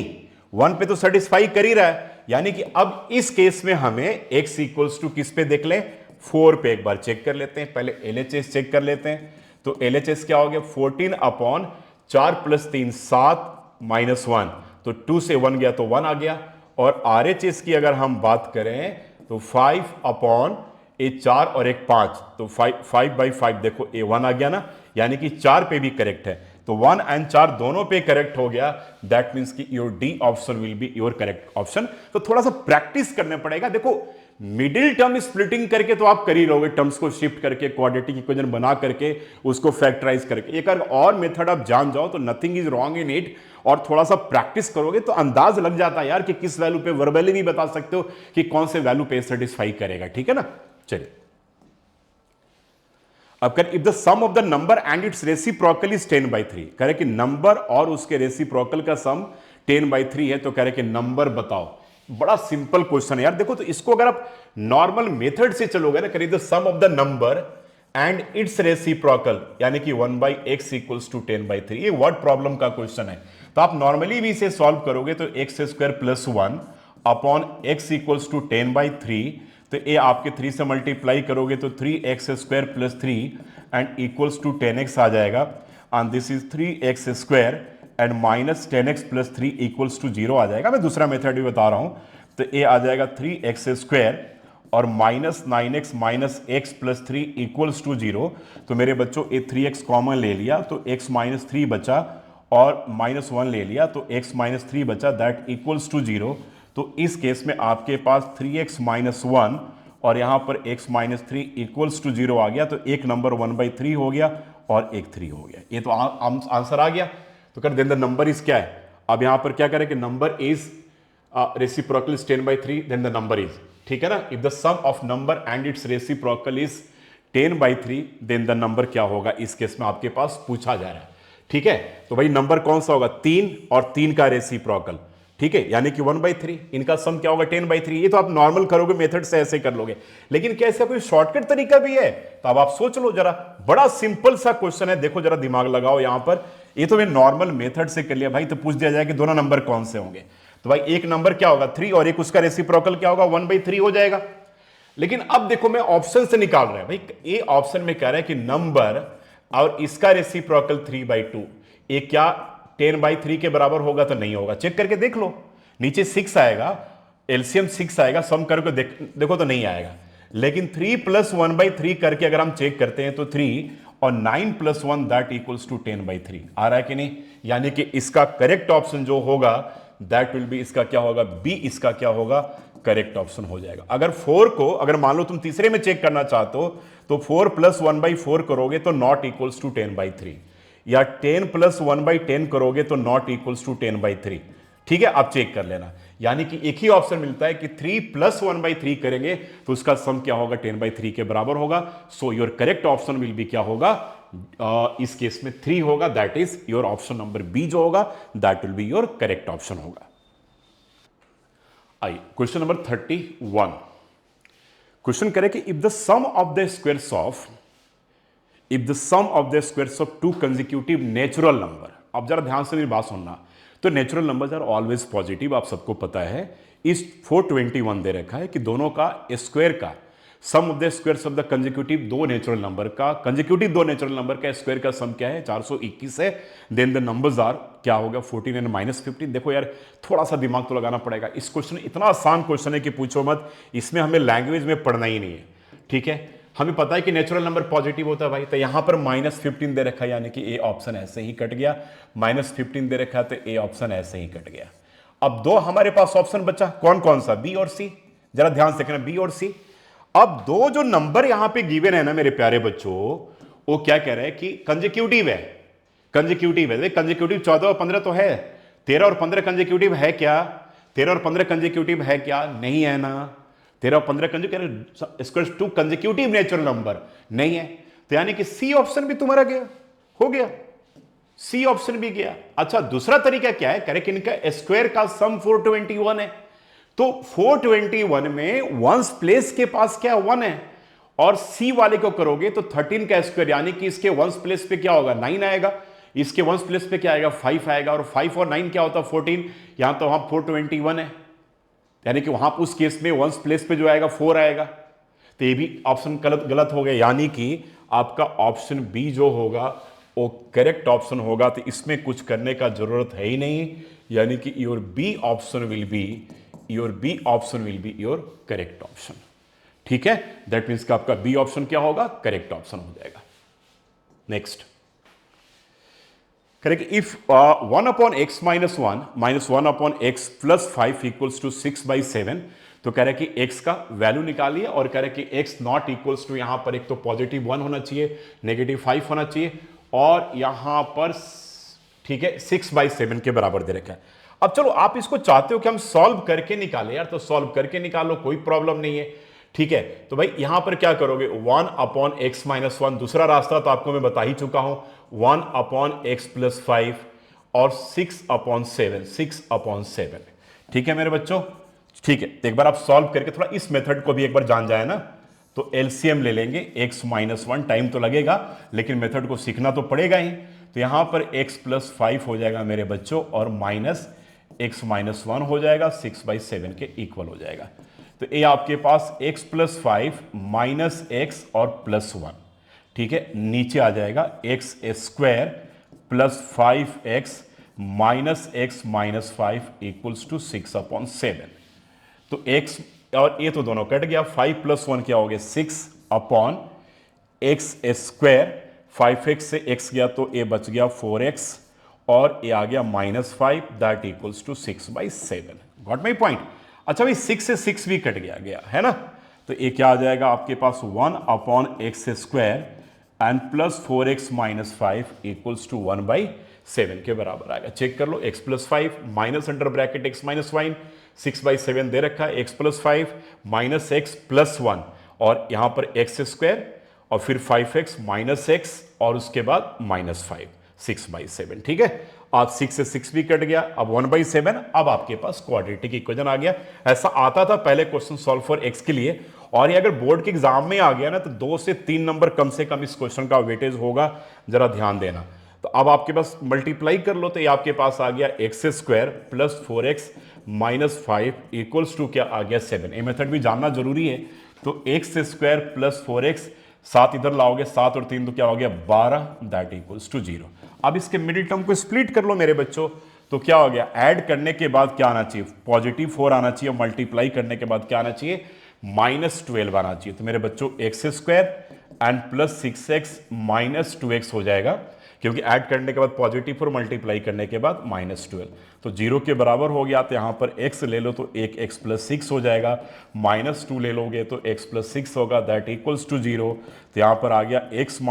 1 पे तो सेटिस्फाई कर ही रहा है, यानी कि अब इस केस में हमें x = किस पे देख लें 4 पे एक बार चेक कर लेते हैं, पहले LHS चेक कर लेते हैं, तो LHS क्या हो गया 14 अपॉन 4 + 3 7 -1, तो 2 से 1 गया तो 1 आ गया, और RHS की अगर हम बात करें तो 5 अपॉन ए 4 और एक 5, तो 5/5 देखो ए 1 आ गया ना, यानी कि 4 पे भी करेक्ट है, तो 1 एंड 4 दोनों पे करेक्ट हो गया, दैट मींस कि your D option will be your correct option. तो थोड़ा सा प्रैक्टिस करना पड़ेगा, देखो मिडिल टर्म स्प्लिटिंग करके तो आप कर ही रहोगे, टर्म्स को शिफ्ट करके क्वाड्रेटिक इक्वेशन बना करके उसको फैक्टराइज करके, एक और मेथड आप जान जाओ तो nothing is wrong in it, और थोड़ा सा प्रैक्टिस करोगे तो अंदाज लग जाता है यार कि किस वैल्यू पे, वर्बली भी बता सकते हो कि कौन से वैल्यू पे सेटिस्फाई करेगा। ठीक है ना, चलिए अब कर, if the sum of the number and its reciprocal is 10/3, कह रहे कि नंबर और उसके रेसिप्रोकल का सम 10/3 है, तो कह रहे कि नंबर बताओ, बड़ा सिंपल क्वेश्चन है यार, देखो तो इसको अगर आप नॉर्मल मेथड से चलोगे ना, करिए the sum of the number and its reciprocal, यानी कि 1/x = 10/3, ये वर्ड प्रॉब्लम का क्वेश्चन है, तो आप नॉर्मली भी इसे सॉल्व करोगे तो x² + 1 अपॉन x = 10/3, तो ये आपके 3 से मल्टीप्लाई करोगे तो 3x² + 3 and equals to 10x आ जाएगा। And this is 3x square and minus 10x plus 3 equals to 0 आ जाएगा। मैं दूसरा मेथड भी बता रहा हूं, तो ये आ जाएगा 3x स्क्वायर और minus 9x minus x plus 3 equals to 0। तो मेरे बच्चों ये 3x कॉमन ले लिया तो x माइनस 3 बचा और माइनस 1 ले लिया तो x माइनस 3 बचा, दैट इक्वल्स टू 0। तो इस केस में आपके पास 3x माइनस 1 और यहां पर x माइनस 3 इक्वल्स टू 0 आ गया, तो एक नंबर 1/3 हो गया और एक 3 हो गया। ये तो आंसर आ गया। तो कर देन द नंबर इज क्या है, अब यहां पर क्या करें कि number is reciprocal is 10/3, then the number is, ठीक है ना, if the sum of number and its reciprocal is 10/3 then the number क्या होगा, इस केस में आपके पास पूछा जा रहा है। ठीक है, तो भाई नंबर कौन सा होगा, 3 और 3 का रेसिप्रोकल, ठीक है, यानी कि 1/3, इनका सम क्या होगा 10/3। ये तो आप नॉर्मल करोगे, मेथड से ऐसे कर लोगे, लेकिन क्या ऐसा कोई शॉर्टकट तरीका भी है, तो अब आप सोच लो जरा, बड़ा सिंपल सा क्वेश्चन है, देखो जरा दिमाग लगाओ यहां पर। ये तो मैं नॉर्मल मेथड से कर लिया भाई, तो पूछ दिया जाए कि दोनों नंबर कौन से होंगे, तो भाई एक नंबर क्या होगा 3 और एक उसका रेसिप्रोकल क्या होगा 1/3 हो जाएगा। लेकिन अब देखो मैं ऑप्शन से निकाल रहा है भाई, ये ऑप्शन में कह रहा है कि नंबर और इसका रेसिप्रोकल 3/2, ये क्या 10/3 के बराबर होगा, तो नहीं होगा, चेक करके देख लो, नीचे 6 आएगा, एलसीएम 6 आएगा, सम करके देखो तो नहीं आएगा। लेकिन 3 + 1/3 करके अगर हम चेक करते हैं तो 3 और 9 + 1 दैट इक्वल्स टू 10/3 आ रहा है कि नहीं, यानी कि इसका करेक्ट ऑप्शन जो होगा दैट विल बी, इसका क्या होगा बी, इसका क्या होगा करेक्ट ऑप्शन हो जाएगा। अगर 4 को अगर मान लो तुम तीसरे में चेक करना चाहते हो तो 4 + 1/4 करोगे तो नॉट इक्वल्स टू 10/3, या 10 + 1/10 करोगे तो नॉट इक्वल्स टू 10/3। ठीक है, आप चेक कर लेना, यानी कि एक ही ऑप्शन मिलता है कि 3 + 1/3 करेंगे तो उसका सम क्या होगा 10/3 के बराबर होगा। So your correct option will be क्या होगा, इस केस में 3 होगा, that is your option number b जो होगा that will be your correct option होगा। आइए क्वेश्चन नंबर 31, क्वेश्चन करें कि if the sum of the squares of 2 consecutive natural number, अब जरा ध्यान से मेरी बात सुनना, तो natural numbers are always positive, आप सबको पता है। इस 421 दे रखा है कि दोनों का स्क्वायर का sum of the squares of the consecutive दो नेचुरल नंबर का स्क्वायर का सम क्या है 421 है। देन द नंबर्स आर क्या होगा 14 एंड -15। देखो यार थोड़ा सा दिमाग तो लगाना पड़ेगा, इस क्वेश्चन इतना आसान क्वेश्चन है कि पूछो मत, इसमें हमें लैंग्वेज में पढ़ना ही नहीं है। ठीक है, हमें पता है कि नेचुरल नंबर पॉजिटिव होता है भाई, तो यहां पर -15 दे रखा है, यानी कि ए ऑप्शन ऐसे ही कट गया। -15 दे रखा है तो ए ऑप्शन ऐसे ही कट गया। अब दो हमारे पास ऑप्शन बचा, कौन कौन सा, बी और सी, जरा ध्यान से देखना, बी और सी। अब दो जो नंबर यहां पे गिवन है ना मेरे प्यारे बच्चों, वो क्या कह रहे हैं कि कंसेक्यूटिव है, कंसेक्यूटिव 14 और 15 तो है, 13 और 15 कंसेक्यूटिव है क्या, 13 और 15 कंसेक्यूटिव है क्या, नहीं है ना, 13 और 15 कंसेक्यूटिव 2 कंसेक्यूटिव नेचुरल नंबर नहीं है, तो यानी कि सी ऑप्शन भी तुम्हारा गया, हो गया, सी ऑप्शन भी गया। अच्छा दूसरा तरीका क्या है, करेक्ट, इनका स्क्वायर का सम 421 है, तो 421 में वंस प्लेस के पास क्या 1 है, और सी वाले को करोगे तो 13 का स्क्वायर, यानी कि इसके वंस प्लेस पे क्या होगा 9 आएगा, इसके वंस प्लेस पे क्या आएगा 5 आएगा, और 5 और 9 क्या होता है 14, यहां तो वहां 421 है, यानी कि वहां उस केस में वंस प्लेस पे जो आएगा 4 आएगा, तो ये भी ऑप्शन गलत हो गया, यानी कि आपका ऑप्शन बी जो होगा वो करेक्ट ऑप्शन होगा। तो इसमें कुछ करने का जरूरत है ही नहीं, यानी कि your b option will be your correct option. ठीक है, दैट मीन्स का आपका बी ऑप्शन क्या होगा, करेक्ट ऑप्शन हो जाएगा। नेक्स्ट करेक्ट, इफ 1/x - 1 + 5 = 6/7, तो कह रहे कि x का वैल्यू निकालिए, और कह रहे कि x नॉट इक्वल्स टू, यहां पर एक तो +1 होना चाहिए, -5 होना चाहिए, और यहां पर ठीक है 6/7 के बराबर दे रखा है। अब चलो आप इसको चाहते हो कि हम सॉल्व करके निकालें यार, तो सॉल्व करके निकालो, कोई प्रॉब्लम नहीं है। ठीक है, तो भाई यहां पर क्या करोगे 1/x - 1, दूसरा रास्ता तो आपको मैं बता ही चुका हूं, 1/x + 5 और 6/7। ठीक है मेरे बच्चों, ठीक है, तो एक बार आप सॉल्व करके थोड़ा इस मेथड को भी एक बार जान जाए ना, तो एलसीएम ले लेंगे, x - 1, टाइम तो लगेगा लेकिन मेथड को सीखना तो पड़ेगा ही। तो यहां पर x + 5 हो जाएगा मेरे बच्चों, और -x - 1 हो जाएगा, 6/7 के इक्वल हो जाएगा। तो ये आपके पास x + 5 - x और +1, ठीक है, नीचे आ जाएगा x² plus 5x minus x minus 5 equals to 6/7। तो x और ये तो दोनों कट गया, 5 + 1 क्या हो गया 6/x²। 5x से x गया तो ये बच गया 4x और ये आ गया -5 that equals to 6/7। Got my point. अच्छा भाई 6 से 6 भी कट गया है ना, तो ये क्या आ जाएगा आपके पास 1/x² and plus 4x minus 5 equals to 1/7 के बराबर आएगा। चेक कर लो, x + 5 minus under bracket x - 1 6/7 दे रखा है, x + 5 माइनस x + 1 और यहां पर x² और फिर 5x माइनस x और उसके बाद -5 6/7। ठीक है, आप 6 से 6 भी कट गया, अब 1/7। अब आपके पास क्वाड्रेटिक इक्वेशन आ गया। ऐसा आता था पहले क्वेश्चन सॉल्व फॉर x के लिए, और ये अगर बोर्ड के एग्जाम में आ गया ना तो 2 से 3 नंबर कम से कम इस क्वेश्चन का वेटेज होगा, जरा ध्यान देना। तो अब आपके पास मल्टीप्लाई कर लो तो ये आपके पास आ गया x² plus 4x minus 5 equals to क्या आ गया 7। ये मेथड भी जानना जरूरी है। तो x² प्लस 4x, 7 इधर लाओगे, 7 और 3 तो क्या हो गया 12 दैट इक्वल्स टू 0। अब इसके मिडिल टर्म को स्प्लिट कर लो मेरे बच्चों, तो क्या हो गया, ऐड करने के बाद क्या आना चाहिए, +4 आना चाहिए, मल्टीप्लाई करने के बाद क्या आना चाहिए, -12 आना चाहिए। तो मेरे बच्चों x² and plus 6x minus 2x हो जाएगा, क्योंकि ऐड करने के बाद +4 मल्टीप्लाई करने के बाद -12, तो 0 के बराबर हो गया। तो यहां पर x ले लो तो एक x + 6 हो जाएगा, -2 ले लोगे तो x + 6 होगा दैट इक्वल्स टू 0। तो यहां पर आ गया x -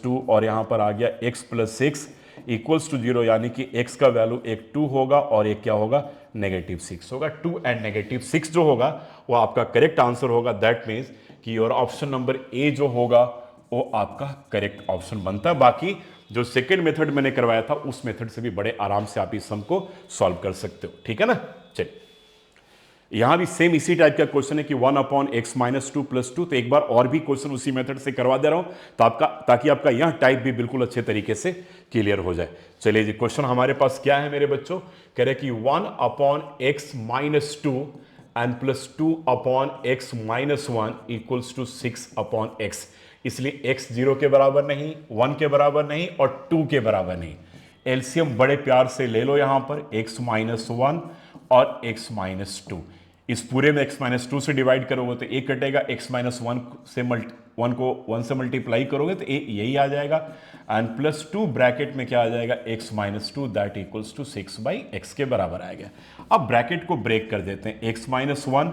2 और यहां पर आ गया x + 6 इक्वल्स टू 0, यानी कि x का वैल्यू एक 2 होगा और एक क्या होगा -6 होगा। 2 एंड -6 जो होगा वो आपका करेक्ट आंसर होगा। दैट मीन्स कि योर ऑप्शन नंबर ए जो होगा वो आपका करेक्ट ऑप्शन बनता है। बाकी जो सेकंड मेथड मैंने करवाया था उस मेथड से भी बड़े आराम से आप इस सम को सॉल्व कर सकते हो। ठीक है ना, चलिए यहां भी सेम इसी टाइप का क्वेश्चन है कि 1/x - 2 + 2। तो एक बार और भी क्वेश्चन उसी मेथड से करवा दे रहा हूं तो ताकि आपका यह टाइप भी बिल्कुल अच्छे तरीके से क्लियर हो जाए। चलिए जी, क्वेश्चन हमारे पास क्या है मेरे बच्चों, कह रहे कि 1/x - 2 and plus 2/x - 1 equals to 6/x। इसलिए x 0 के बराबर नहीं, 1 के बराबर नहीं और 2 के बराबर नहीं। एलसीएम बड़े प्यार से ले लो यहां पर, x - 1 और x - 2। इस पूरे में x - 2 से डिवाइड करोगे तो एक कटेगा, x - 1 से 1 को 1 से मल्टीप्लाई करोगे तो यही आ जाएगा, एंड प्लस 2 ब्रैकेट में क्या आ जाएगा x - 2 that equals to 6/x के बराबर आएगा। अब ब्रैकेट को ब्रेक कर देते हैं, x - 1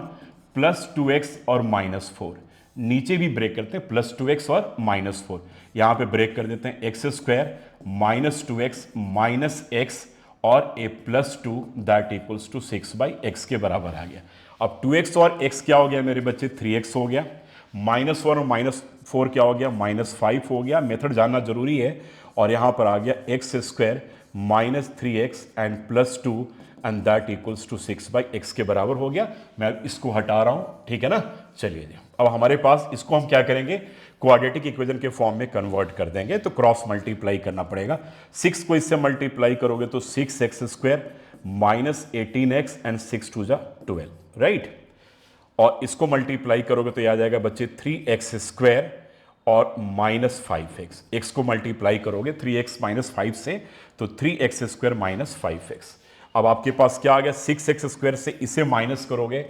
प्लस 2x और -4, नीचे भी ब्रेक करते हैं +2x और -4, यहां पे ब्रेक कर देते हैं x² - 2x -x और a + 2 that equals to 6/x के बराबर आ गया। अब 2x और x क्या हो गया मेरे बच्चे, 3x हो गया, -1 और -4 क्या हो गया, -5 हो गया। मेथड जानना जरूरी है। और यहां पर आ गया x² -3x and +2 and that equals to 6/x के बराबर हो गया। मैं इसको हटा रहा हूं, ठीक है ना। चलिए जी, अब हमारे पास इसको हम क्या करेंगे, क्वाड्रेटिक इक्वेशन के फॉर्म में कन्वर्ट कर देंगे। तो क्रॉस मल्टीप्लाई करना पड़ेगा, 6 को इससे मल्टीप्लाई करोगे तो 6x² -18x एंड 6 2 12, राइट। और इसको मल्टीप्लाई करोगे तो यह आ जाएगा बच्चे 3x² और -5x। x को मल्टीप्लाई करोगे 3x - 5 से तो 3x² -5x। अब आपके पास क्या आ गया, 6x² से इसे माइनस करोगे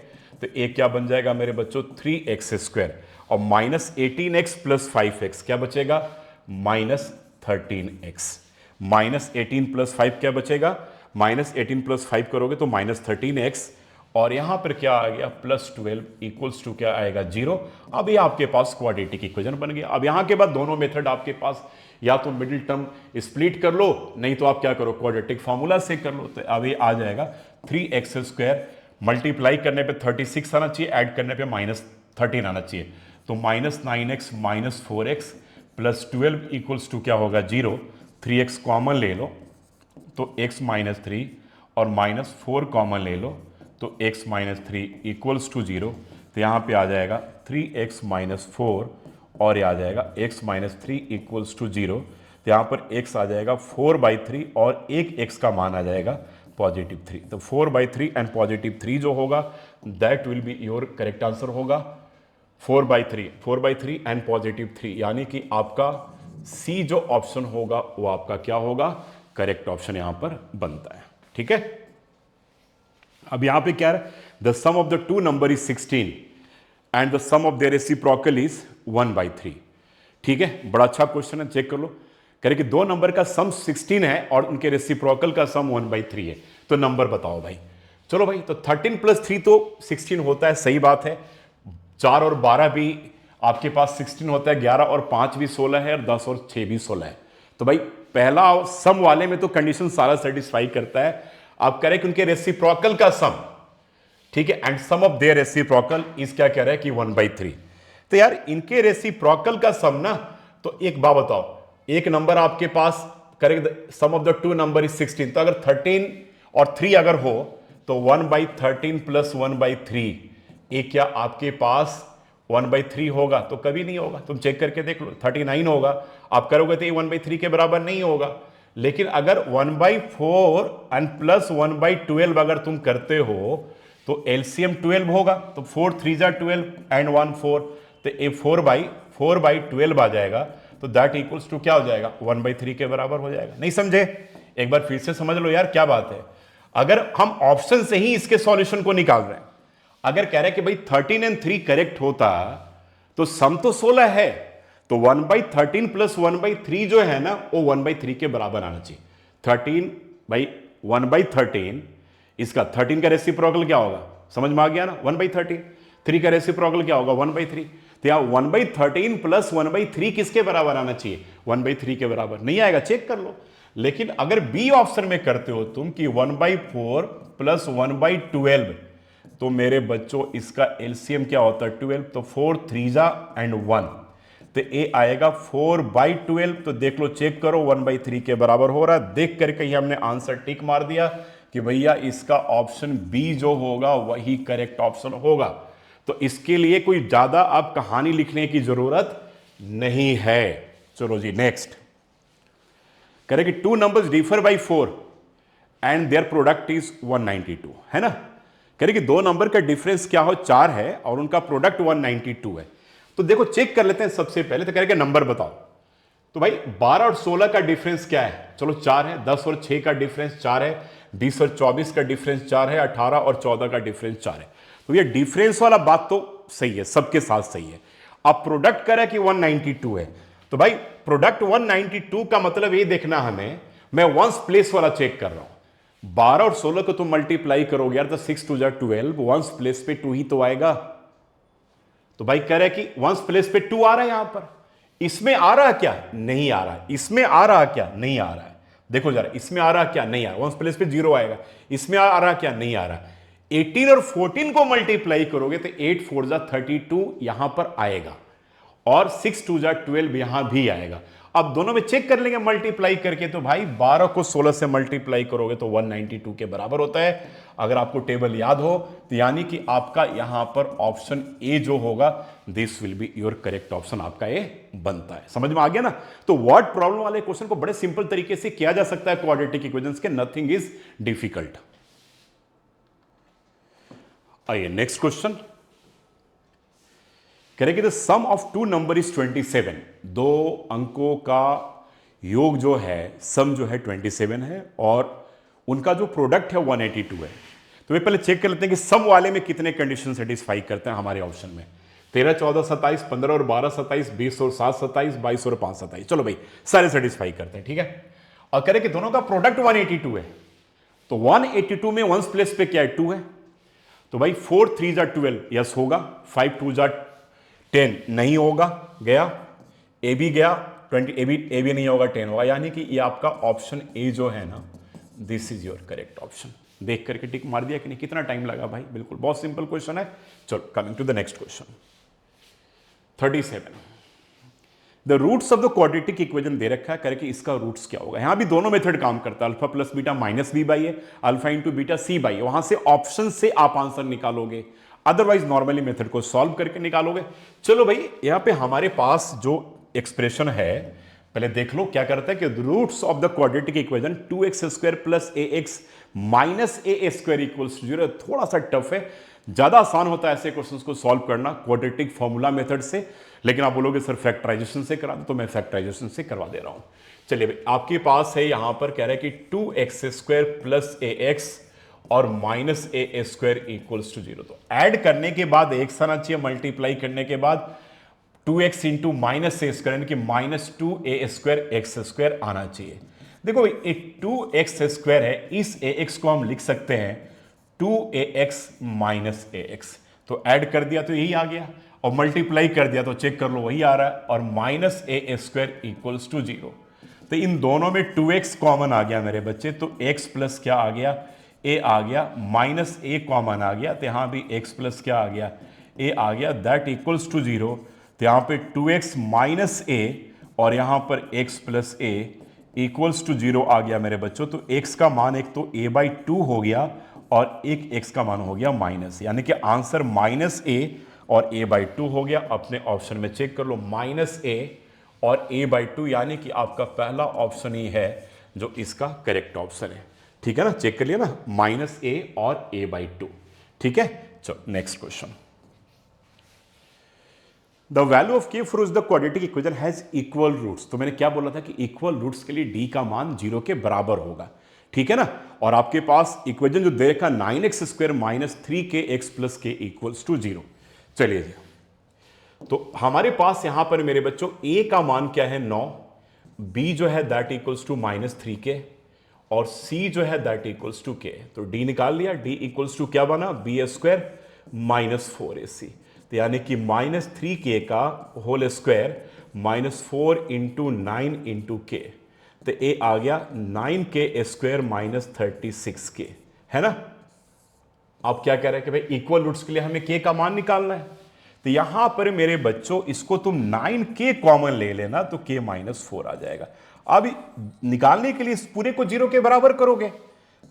तो एक क्या बन जाएगा मेरे बच्चों, 3x² और -18x + 5x क्या बचेगा, -13x। -18 + 5 क्या बचेगा, -18 + 5 करोगे तो -13x, और यहां पर क्या आ गया +12 इक्वल्स टू क्या आएगा 0। अब ये आपके पास क्वाड्रेटिक इक्वेशन बन गया। अब यहां के बाद दोनों मेथड आपके पास, या तो मिडिल टर्म स्प्लिट कर लो, नहीं तो आप क्या करो क्वाड्रेटिक फॉर्मूला से कर लो। तो अब ये आ जाएगा 3x² मल्टीप्लाई करने पे 36 आना चाहिए, ऐड करने पे -13 आना चाहिए, तो -9x -4x + 12 इक्वल्स टू क्या होगा 0। 3x कॉमन ले लो तो x - 3 और -4 कॉमन ले लो तो x - 3 इक्वल्स टू 0। तो यहाँ पे आ जाएगा 3x - 4 और ये आ जाएगा x - 3 इक्वल्स टू 0। तो यहाँ पर x आ जाएगा 4/3 और एक x का मान आ जाएगा +3। तो 4/3 एंड +3 जो होगा that will be your correct answer होगा। 4/3 एंड +3, यानी कि आपका सी जो ऑप्शन होगा वो आपका क्या होगा, करेक्ट ऑप्शन यहां पर बनता है। ठीक है, अब यहां पे क्या है, the sum of the two number is 16 and the sum of their reciprocal is 1/3। ठीक है, बड़ा अच्छा क्वेश्चन है, चेक कर लो। कह रहे कि दो नंबर का सम 16 है और उनके रेसिप्रोकल का सम 1/3 है, तो नंबर बताओ भाई। चलो भाई, तो 13 + 3 तो 16 होता है, सही बात है। 4 और 12 भी आपके पास 16 होता है, 11 और 5 भी 16 है, और 10 और 6 भी 16 है। तो भाई पहला सम वाले में तो कंडीशन सारा सेटिस्फाई करता है। आप कह रहे कि उनके रेसिप्रोकल का सम, ठीक है, and sum of their reciprocal is क्या कह रहा है कि 1/3। तो यार इनके रेसिप्रोकल का सम ना, तो एक बात बताओ, एक नंबर आपके पास correct, sum of the two number is 16, तो अगर 13 और 3 अगर हो तो 1/13 + 1/3 ये क्या आपके पास 1/3 होगा? तो कभी नहीं होगा, तुम चेक करके देख लो। 39 होगा, आप करोगे तो ये 1/3 के बराबर नहीं होगा। लेकिन अगर 1/4 एंड प्लस 1/12 अगर तुम करते हो तो एलसीएम 12 होगा, तो 4 3 जा 12 एंड 1 4, तो ये 4/12 आ जाएगा। तो दैट इक्वल्स टू क्या हो जाएगा? 1/3 के बराबर हो जाएगा। नहीं समझे? एक बार फिर से समझ लो यार, क्या बात है। अगर हम ऑप्शन से ही इसके सॉल्यूशन को निकाल रहे हैं, अगर कह रहे हैं कि भाई 13 और 3 करेक्ट होता तो सम तो 16 है, तो 1/13 + 1/3 जो है ना वो 1/3 के बराबर आना चाहिए। 13 भाई 1/13, इसका 13 का रेसिप्रोकल क्या होगा? समझ में आ गया ना? 1/13। 3 का रेसिप्रोकल क्या होगा? 1/3। तो यहां 1/13 + 1/3 किसके बराबर आना चाहिए? 1/3 के बराबर। नहीं आएगा, चेक कर लो। लेकिन अगर बी ऑप्शन में करते हो तुम कि 1/4 + 1/12, तो मेरे बच्चों इसका एलसीएम क्या होता है? 12। तो 4 3 जा एंड 1, तो ये आएगा 4/12। तो देख लो, चेक करो, 1/3 के बराबर हो रहा है। देख करके ही हमने आंसर टिक मार दिया कि भैया इसका ऑप्शन बी जो होगा वही करेक्ट ऑप्शन होगा। तो इसके लिए कोई ज्यादा आप कहानी लिखने की जरूरत नहीं है। चलो जी नेक्स्ट। करें कि two numbers differ by 4 and their product is 192, है ना। कह रहे कि दो नंबर का डिफरेंस क्या हो? 4 है और उनका प्रोडक्ट 192 है। तो देखो चेक कर लेते हैं सबसे पहले। तो कह रहे कि नंबर बताओ। तो भाई 12 और 16 का डिफरेंस क्या है? चलो 4 है। 10 और 6 का डिफरेंस 4 है। 20 और 24 का डिफरेंस 4 है। 18 और 14 का डिफरेंस 4 है। तो ये डिफरेंस वाला बात तो सही है, सबके साथ सही है। अब प्रोडक्ट कह रहा है कि 192 है, तो भाई प्रोडक्ट 192 का मतलब ये देखना हमें, मैं वंस प्लेस वाला चेक कर रहा हूं। 12 और 16 को तुम मल्टीप्लाई करोगे यार, तो 6 2 जा 12, वंस प्लेस पे 2 ही तो आएगा। तो भाई कह रहा है कि वंस प्लेस पे 2 आ रहा है। यहां पर इसमें आ रहा क्या? नहीं आ रहा है। इसमें आ रहा क्या? नहीं आ रहा है। देखो जरा, इसमें आ रहा क्या? नहीं आ रहा। वंस प्लेस पे 0 आएगा। इसमें आ रहा क्या? नहीं आ रहा। 18 और 14 को मल्टीप्लाई करोगे तो 8 4 जा 32 यहां पर आएगा, और 6 2 जा 12 यहां भी आएगा। अब दोनों में चेक कर लेंगे मल्टीप्लाई करके। तो भाई 12 को 16 से मल्टीप्लाई करोगे तो 192 के बराबर होता है। अगर आपको टेबल याद हो तो यानी कि आपका यहां पर ऑप्शन ए जो होगा, this will be your correct option, आपका ए बनता है। समझ में आ गया ना? तो वर्ड प्रॉब्लम वाले क्वेश्चन को बड़े सिंपल तरीके से किया जा सकता है क्वाड्रेटिक इक्वेशंस के। Nothing is difficult. आइए नेक्स्ट क्वेश्चन। कह रहे कि the sum of two number is 27। दो अंकों का योग जो है, सम जो है 27 है, और उनका जो प्रोडक्ट है 182 है। तो वे पहले चेक कर लेते हैं कि सम वाले में कितने कंडीशन सेटिस्फाई करते हैं हमारे ऑप्शन में। 13 14 27, 15 और 12 27, 20 और 7 27, 22 और 5 27। चलो भाई सारे सेटिस्फाई करते हैं, ठीक है। और कह रहे कि दोनों का प्रोडक्ट 182 है, तो 182 में वंस प्लेस पे क्या है? 2 है। तो भाई 4 3 जा 12 यस होगा। 5 2 जा 10 नहीं होगा, गया। ए भी गया, 20 ए भी नहीं होगा, 10 होगा। यानी कि ये आपका ऑप्शन ए जो है ना, this is your correct option. देख करके टिक मार दिया कि नहीं? कितना टाइम लगा भाई? बिल्कुल बहुत सिंपल क्वेश्चन है। चलो coming to the next question 37। The roots of the quadratic equation दे रखा है, करके इसका रूट्स क्या होगा। यहां भी दोनों मेथड काम करता है, alpha plus beta minus b by है, alpha into beta c by है। वहां से ऑप्शन से आप आंसर निकालोगे, अदरवाइज नॉर्मली मेथड को सॉल्व करके निकालोगे। चलो भाई यहां पे हमारे पास जो एक्सप्रेशन है पहले देख लो क्या करता है कि roots of the quadratic equation 2x² + ax - a² = 0। थोड़ा सा टफ है, ज़्यादा आसान होता है ऐसे क्वेश्चंस को सॉल्व करना क्वाड्रेटिक फॉर्मूला मेथड से, लेकिन आप बोलोगे सर फैक्टराइजेशन से करा दो, तो मैं फैक्टराइजेशन से करवा दे रहा हूँ। चलिए भाई, आपके पास है यहाँ पर कह रहा है कि 2x² प्लस ax और minus a square equals to 0। तो ऐड करने के बाद x आना चाहिए, मल्टीप्लाई करने के बाद 2x into minus a square यानी कि -2a² x² आना चाहिए। देखो एक 2x² है, इस ax को हम लिख सकते हैं 2ax माइनस ax। तो ऐड कर दिया तो यही आ गया, और मल्टीप्लाई कर दिया तो चेक कर लो वही आ रहा है, और -a² इक्वल्स टू 0। तो इन दोनों में 2x कॉमन आ गया मेरे बच्चे, तो x प्लस क्या आ गया, a आ गया, माइनस a कॉमन आ गया, तो यहां भी x प्लस क्या आ गया, a आ गया, दैट इक्वल्स टू 0। तो यहां पे 2x माइनस a और यहां पर x plus a equals to 0 आ गया मेरे बच्चों। तो x का मान एक तो a/2 हो गया और एक x का मान हो गया माइनस, यानी कि आंसर -a और a/2 हो गया। अपने ऑप्शन में चेक कर लो, -a और a/2, यानी कि आपका पहला ऑप्शन ही है जो इसका करेक्ट ऑप्शन है। ठीक है ना, चेक कर लिया ना, -a और a/2। ठीक है, चलो next question. The value of k for the quadratic equation has equal roots. तो मैंने क्या बोला था कि इक्वल रूट्स के लिए d का मान 0 के बराबर होगा। ठीक है ना, और आपके पास इक्वेशन जो दे रखा 9x² minus 3kx plus k equals to 0। चलिए जी, तो हमारे पास यहां पर मेरे बच्चों a का मान क्या है 9, b जो है दैट इक्वल्स टू -3k और c जो है दैट इक्वल्स टू k। तो d निकाल लिया, d इक्वल्स टू क्या बना, b² माइनस 4ac। तो यानी कि -3k का होल स्क्वायर -4 इंटू 9 इंटू के, तो a आ गया 9k² माइनस 36k, है ना। आप क्या कह रहे हैं कि भाई इक्वल रूट्स के लिए हमें k का मान निकालना है। तो यहां पर मेरे बच्चों इसको तुम 9k कॉमन ले लेना तो k -4 आ जाएगा। अब निकालने के लिए इस पूरे को 0 के बराबर करोगे,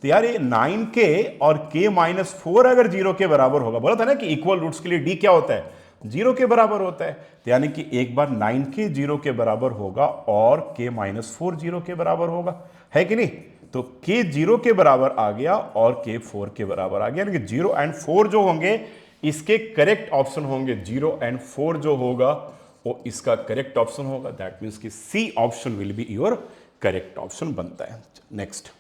तो यार ये 9k और k -4 अगर 0 के बराबर होगा, बोला था ना कि इक्वल रूट्स के लिए d क्या होता है, 0 के बराबर होता है। तो यानी कि एक बार 9k 0 के बराबर होगा और k -4 0 के बराबर होगा, है कि नहीं। तो k 0 के बराबर आ गया और k 4 के बराबर आ गया, यानी कि 0 एंड 4 जो होंगे इसके करेक्ट ऑप्शन होंगे। 0 एंड 4 जो होगा वो इसका करेक्ट ऑप्शन होगा, दैट मीन्स कि c option will be your correct option बनता है। Next,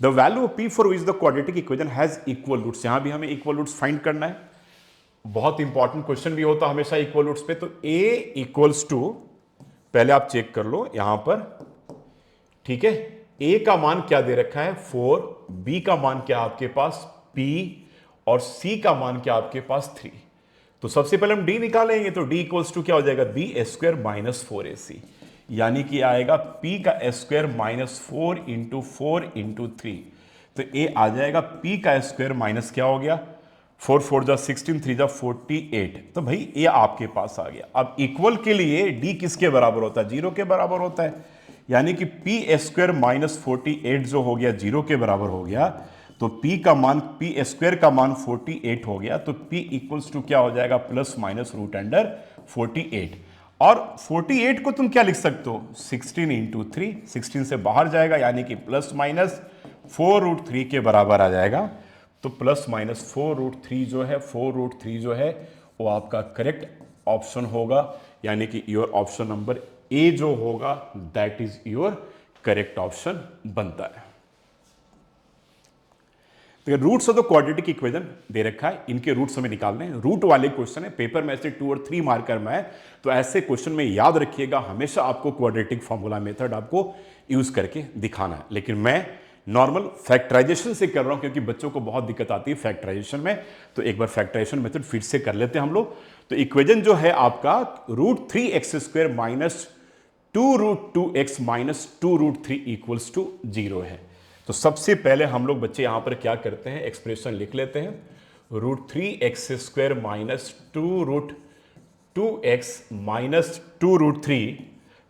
the value of p for which the quadratic equation has equal roots. यहां भी हमें इक्वल रूट्स फाइंड करना है, बहुत इंपॉर्टेंट क्वेश्चन भी होता हमेशा इक्वल रूट्स पे। तो a इक्वल्स टू, पहले आप चेक कर लो यहां पर, ठीक है, a का मान क्या दे रखा है 4, b का मान क्या आपके पास p और c का मान क्या आपके पास 3। तो सबसे पहले हम d निकालेंगे, तो d इक्वल्स टू क्या हो जाएगा, b² माइनस 4ac, यानी कि आएगा p का स्क्वायर -4 इंटू 4 इंटू 3। तो a आ जाएगा p का स्क्वायर माइनस क्या हो गया, 4 4 जा 16, 3 जा 48। तो भाई ये आपके पास आ गया। अब इक्वल के लिए d किसके बराबर होता है, 0 के बराबर होता है, यानी कि p² माइनस 48 जो हो गया 0 के बराबर हो गया। तो p² का मान 48 हो गया, तो p इक्वल्स टू क्या हो जाएगा, प्लस माइनस √48। और 48 को तुम क्या लिख सकते हो, 16 इंटू 3, 16 से बाहर जाएगा यानी कि प्लस माइनस 4√3 के बराबर आ जाएगा। तो प्लस माइनस 4√3 जो है, 4√3 जो है वो आपका करेक्ट ऑप्शन होगा, यानी कि योर ऑप्शन नंबर ए जो होगा that is your correct option बनता है। तो roots of the quadratic equation दे रखा है, इनके रूट्स हमें निकालने हैं। रूट वाले क्वेश्चन है, पेपर में ऐसे 2 और 3 मार्कर में है, तो ऐसे क्वेश्चन में याद रखिएगा हमेशा आपको क्वाड्रेटिक फॉर्मूला मेथड आपको यूज करके दिखाना है। लेकिन मैं नॉर्मल फैक्टराइजेशन से कर रहा हूं क्योंकि बच्चों को बहुत दिक्कत आती है फैक्टराइजेशन में। तो एक बार फैक्टराइजेशन मेथड फिर से कर लेते हैं हम लोग। तो इक्वेशन जो है आपका √3x² minus 2√2x minus 2√3 equals to 0 है। तो सबसे पहले हम लोग बच्चे यहां पर क्या करते हैं, एक्सप्रेशन लिख लेते हैं, √3x² minus 2√2x minus 2√3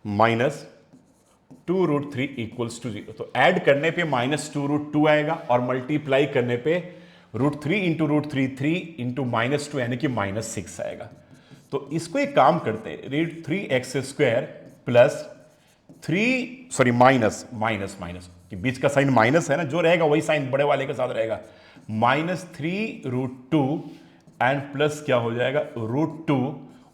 minus 2√3 equals to 0। तो ऐड करने पे -2√2 आएगा और मल्टीप्लाई करने पे √3 इंटू √3 3 इंटू -2 यानी कि -6 आएगा। तो इसको एक काम करते हैं, √3x² plus 3 sorry minus minus minus, कि बीच का साइन माइनस है ना, जो रहेगा वही साइन बड़े वाले के साथ रहेगा, -3√2 एंड प्लस क्या हो जाएगा √2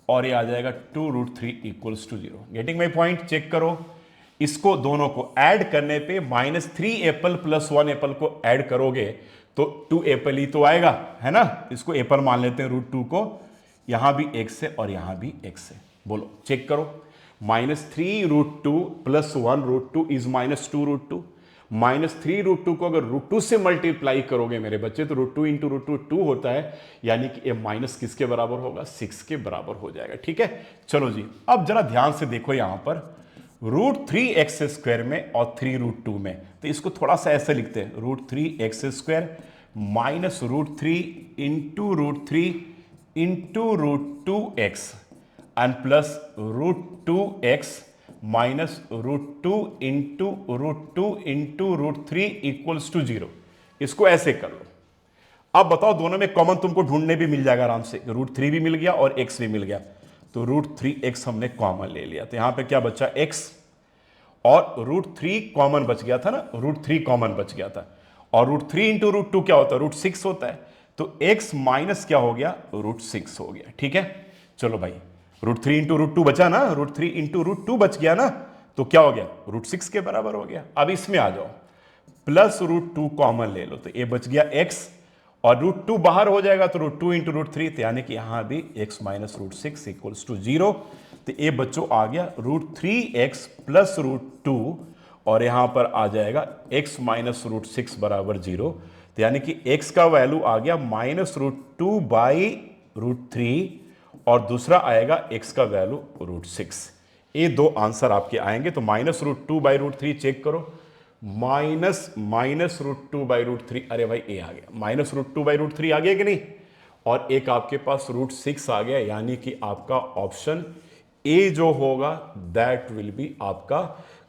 और ये आ जाएगा 2√3 equals to 0। Getting my point? Check करो, इसको दोनों को ऐड करने पे -3 एप्पल प्लस 1 एप्पल को ऐड करोगे तो 2 एप्पल ही तो आएगा, है ना। इसको एप्पल मान लेते हैं √2 को, यहां भी x है और यहां भी x है। बोलो, चेक करो, -3√2 प्लस 1√2 इज -2√2। -3√2 को अगर √2 से मल्टीप्लाई करोगे मेरे बच्चे तो √2 इंटू √2 2 होता है, यानी कि ये माइनस किसके बराबर होगा? 6 के बराबर हो जाएगा। ठीक है, चलो जी, अब जरा ध्यान से देखो यहां पर √3x² में और 3√2 में, तो इसको थोड़ा सा ऐसे लिखते हैं, √3x² minus √3 into √3 into √2x and plus √2x minus √2 into √2 into √3 equals to 0। इसको ऐसे कर लो। अब बताओ, दोनों में कॉमन तुमको ढूंढने भी मिल जाएगा आराम से, √3 भी मिल गया और x भी मिल गया, तो √3x हमने कॉमन ले लिया, तो यहां पे क्या बचा? x, और √3 कॉमन बच गया था ना, √3 कॉमन बच गया था, और √3 इंटू √2 क्या होता है? √6 होता है, तो x माइनस क्या हो गया? √6 हो गया। ठीक है, चलो भाई, √3 इंटू √2 बचा ना, √3 इंटू √2 बच गया ना, तो क्या हो गया? √6 के बराबर हो गया। अब इसमें आ जाओ, प्लस √2 कॉमन ले लो, तो ये बच गया x, और √2 बाहर हो जाएगा तो √2 इंटू √3, तो यानी कि यहां भी x माइनस √6 इक्वल्स टू 0। तो ये बच्चों आ गया √3x प्लस √2, और यहां पर आ जाएगा x माइनस √6 बराबर 0, तो यानी कि x का वैल्यू आ गया -√2 बाई √3, और दूसरा आएगा x का वैल्यू √6। ये दो आंसर आपके आएंगे। तो -√2 बाई √3 चेक करो, -√2 बाई √3, अरे भाई ए आ गया, -√2 बाई √3 आ गया कि नहीं, और एक आपके पास √6 आ गया, यानी कि आपका ऑप्शन ए जो होगा दैट विल बी आपका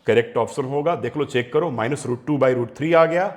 करेक्ट ऑप्शन होगा। देख लो, चेक करो, -√2 बाई √3 आ गया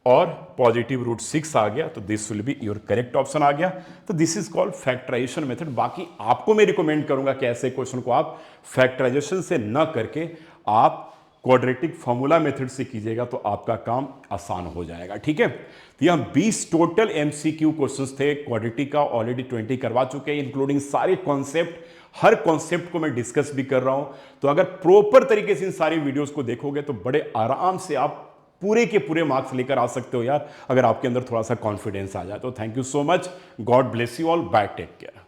और पॉजिटिव √6 आ गया, तो this will be your correct option आ गया। तो this is called factorization method. बाकी आपको मैं रिकमेंड करूंगा कि ऐसे क्वेश्चन को आप फैक्टराइजेशन से न करके आप क्वाड्रेटिक फॉर्मूला मेथड से कीजिएगा, तो आपका काम आसान हो जाएगा। ठीक है, तो यहां 20 टोटल एमसीक्यू क्वेश्चंस थे, क्वाड्रेटिक का ऑलरेडी 20 करवा चुके हैं, इंक्लूडिंग सारे कॉन्सेप्ट। हर कॉन्सेप्ट को मैं डिस्कस भी कर रहा हूं, तो अगर प्रॉपर तरीके से इन सारी वीडियोस को देखोगे तो बड़े आराम से आप पूरे के पूरे मार्क्स लेकर आ सकते हो यार, अगर आपके अंदर थोड़ा सा कॉन्फिडेंस आ जाए तो। Thank you so much, God bless you all, bye, take care.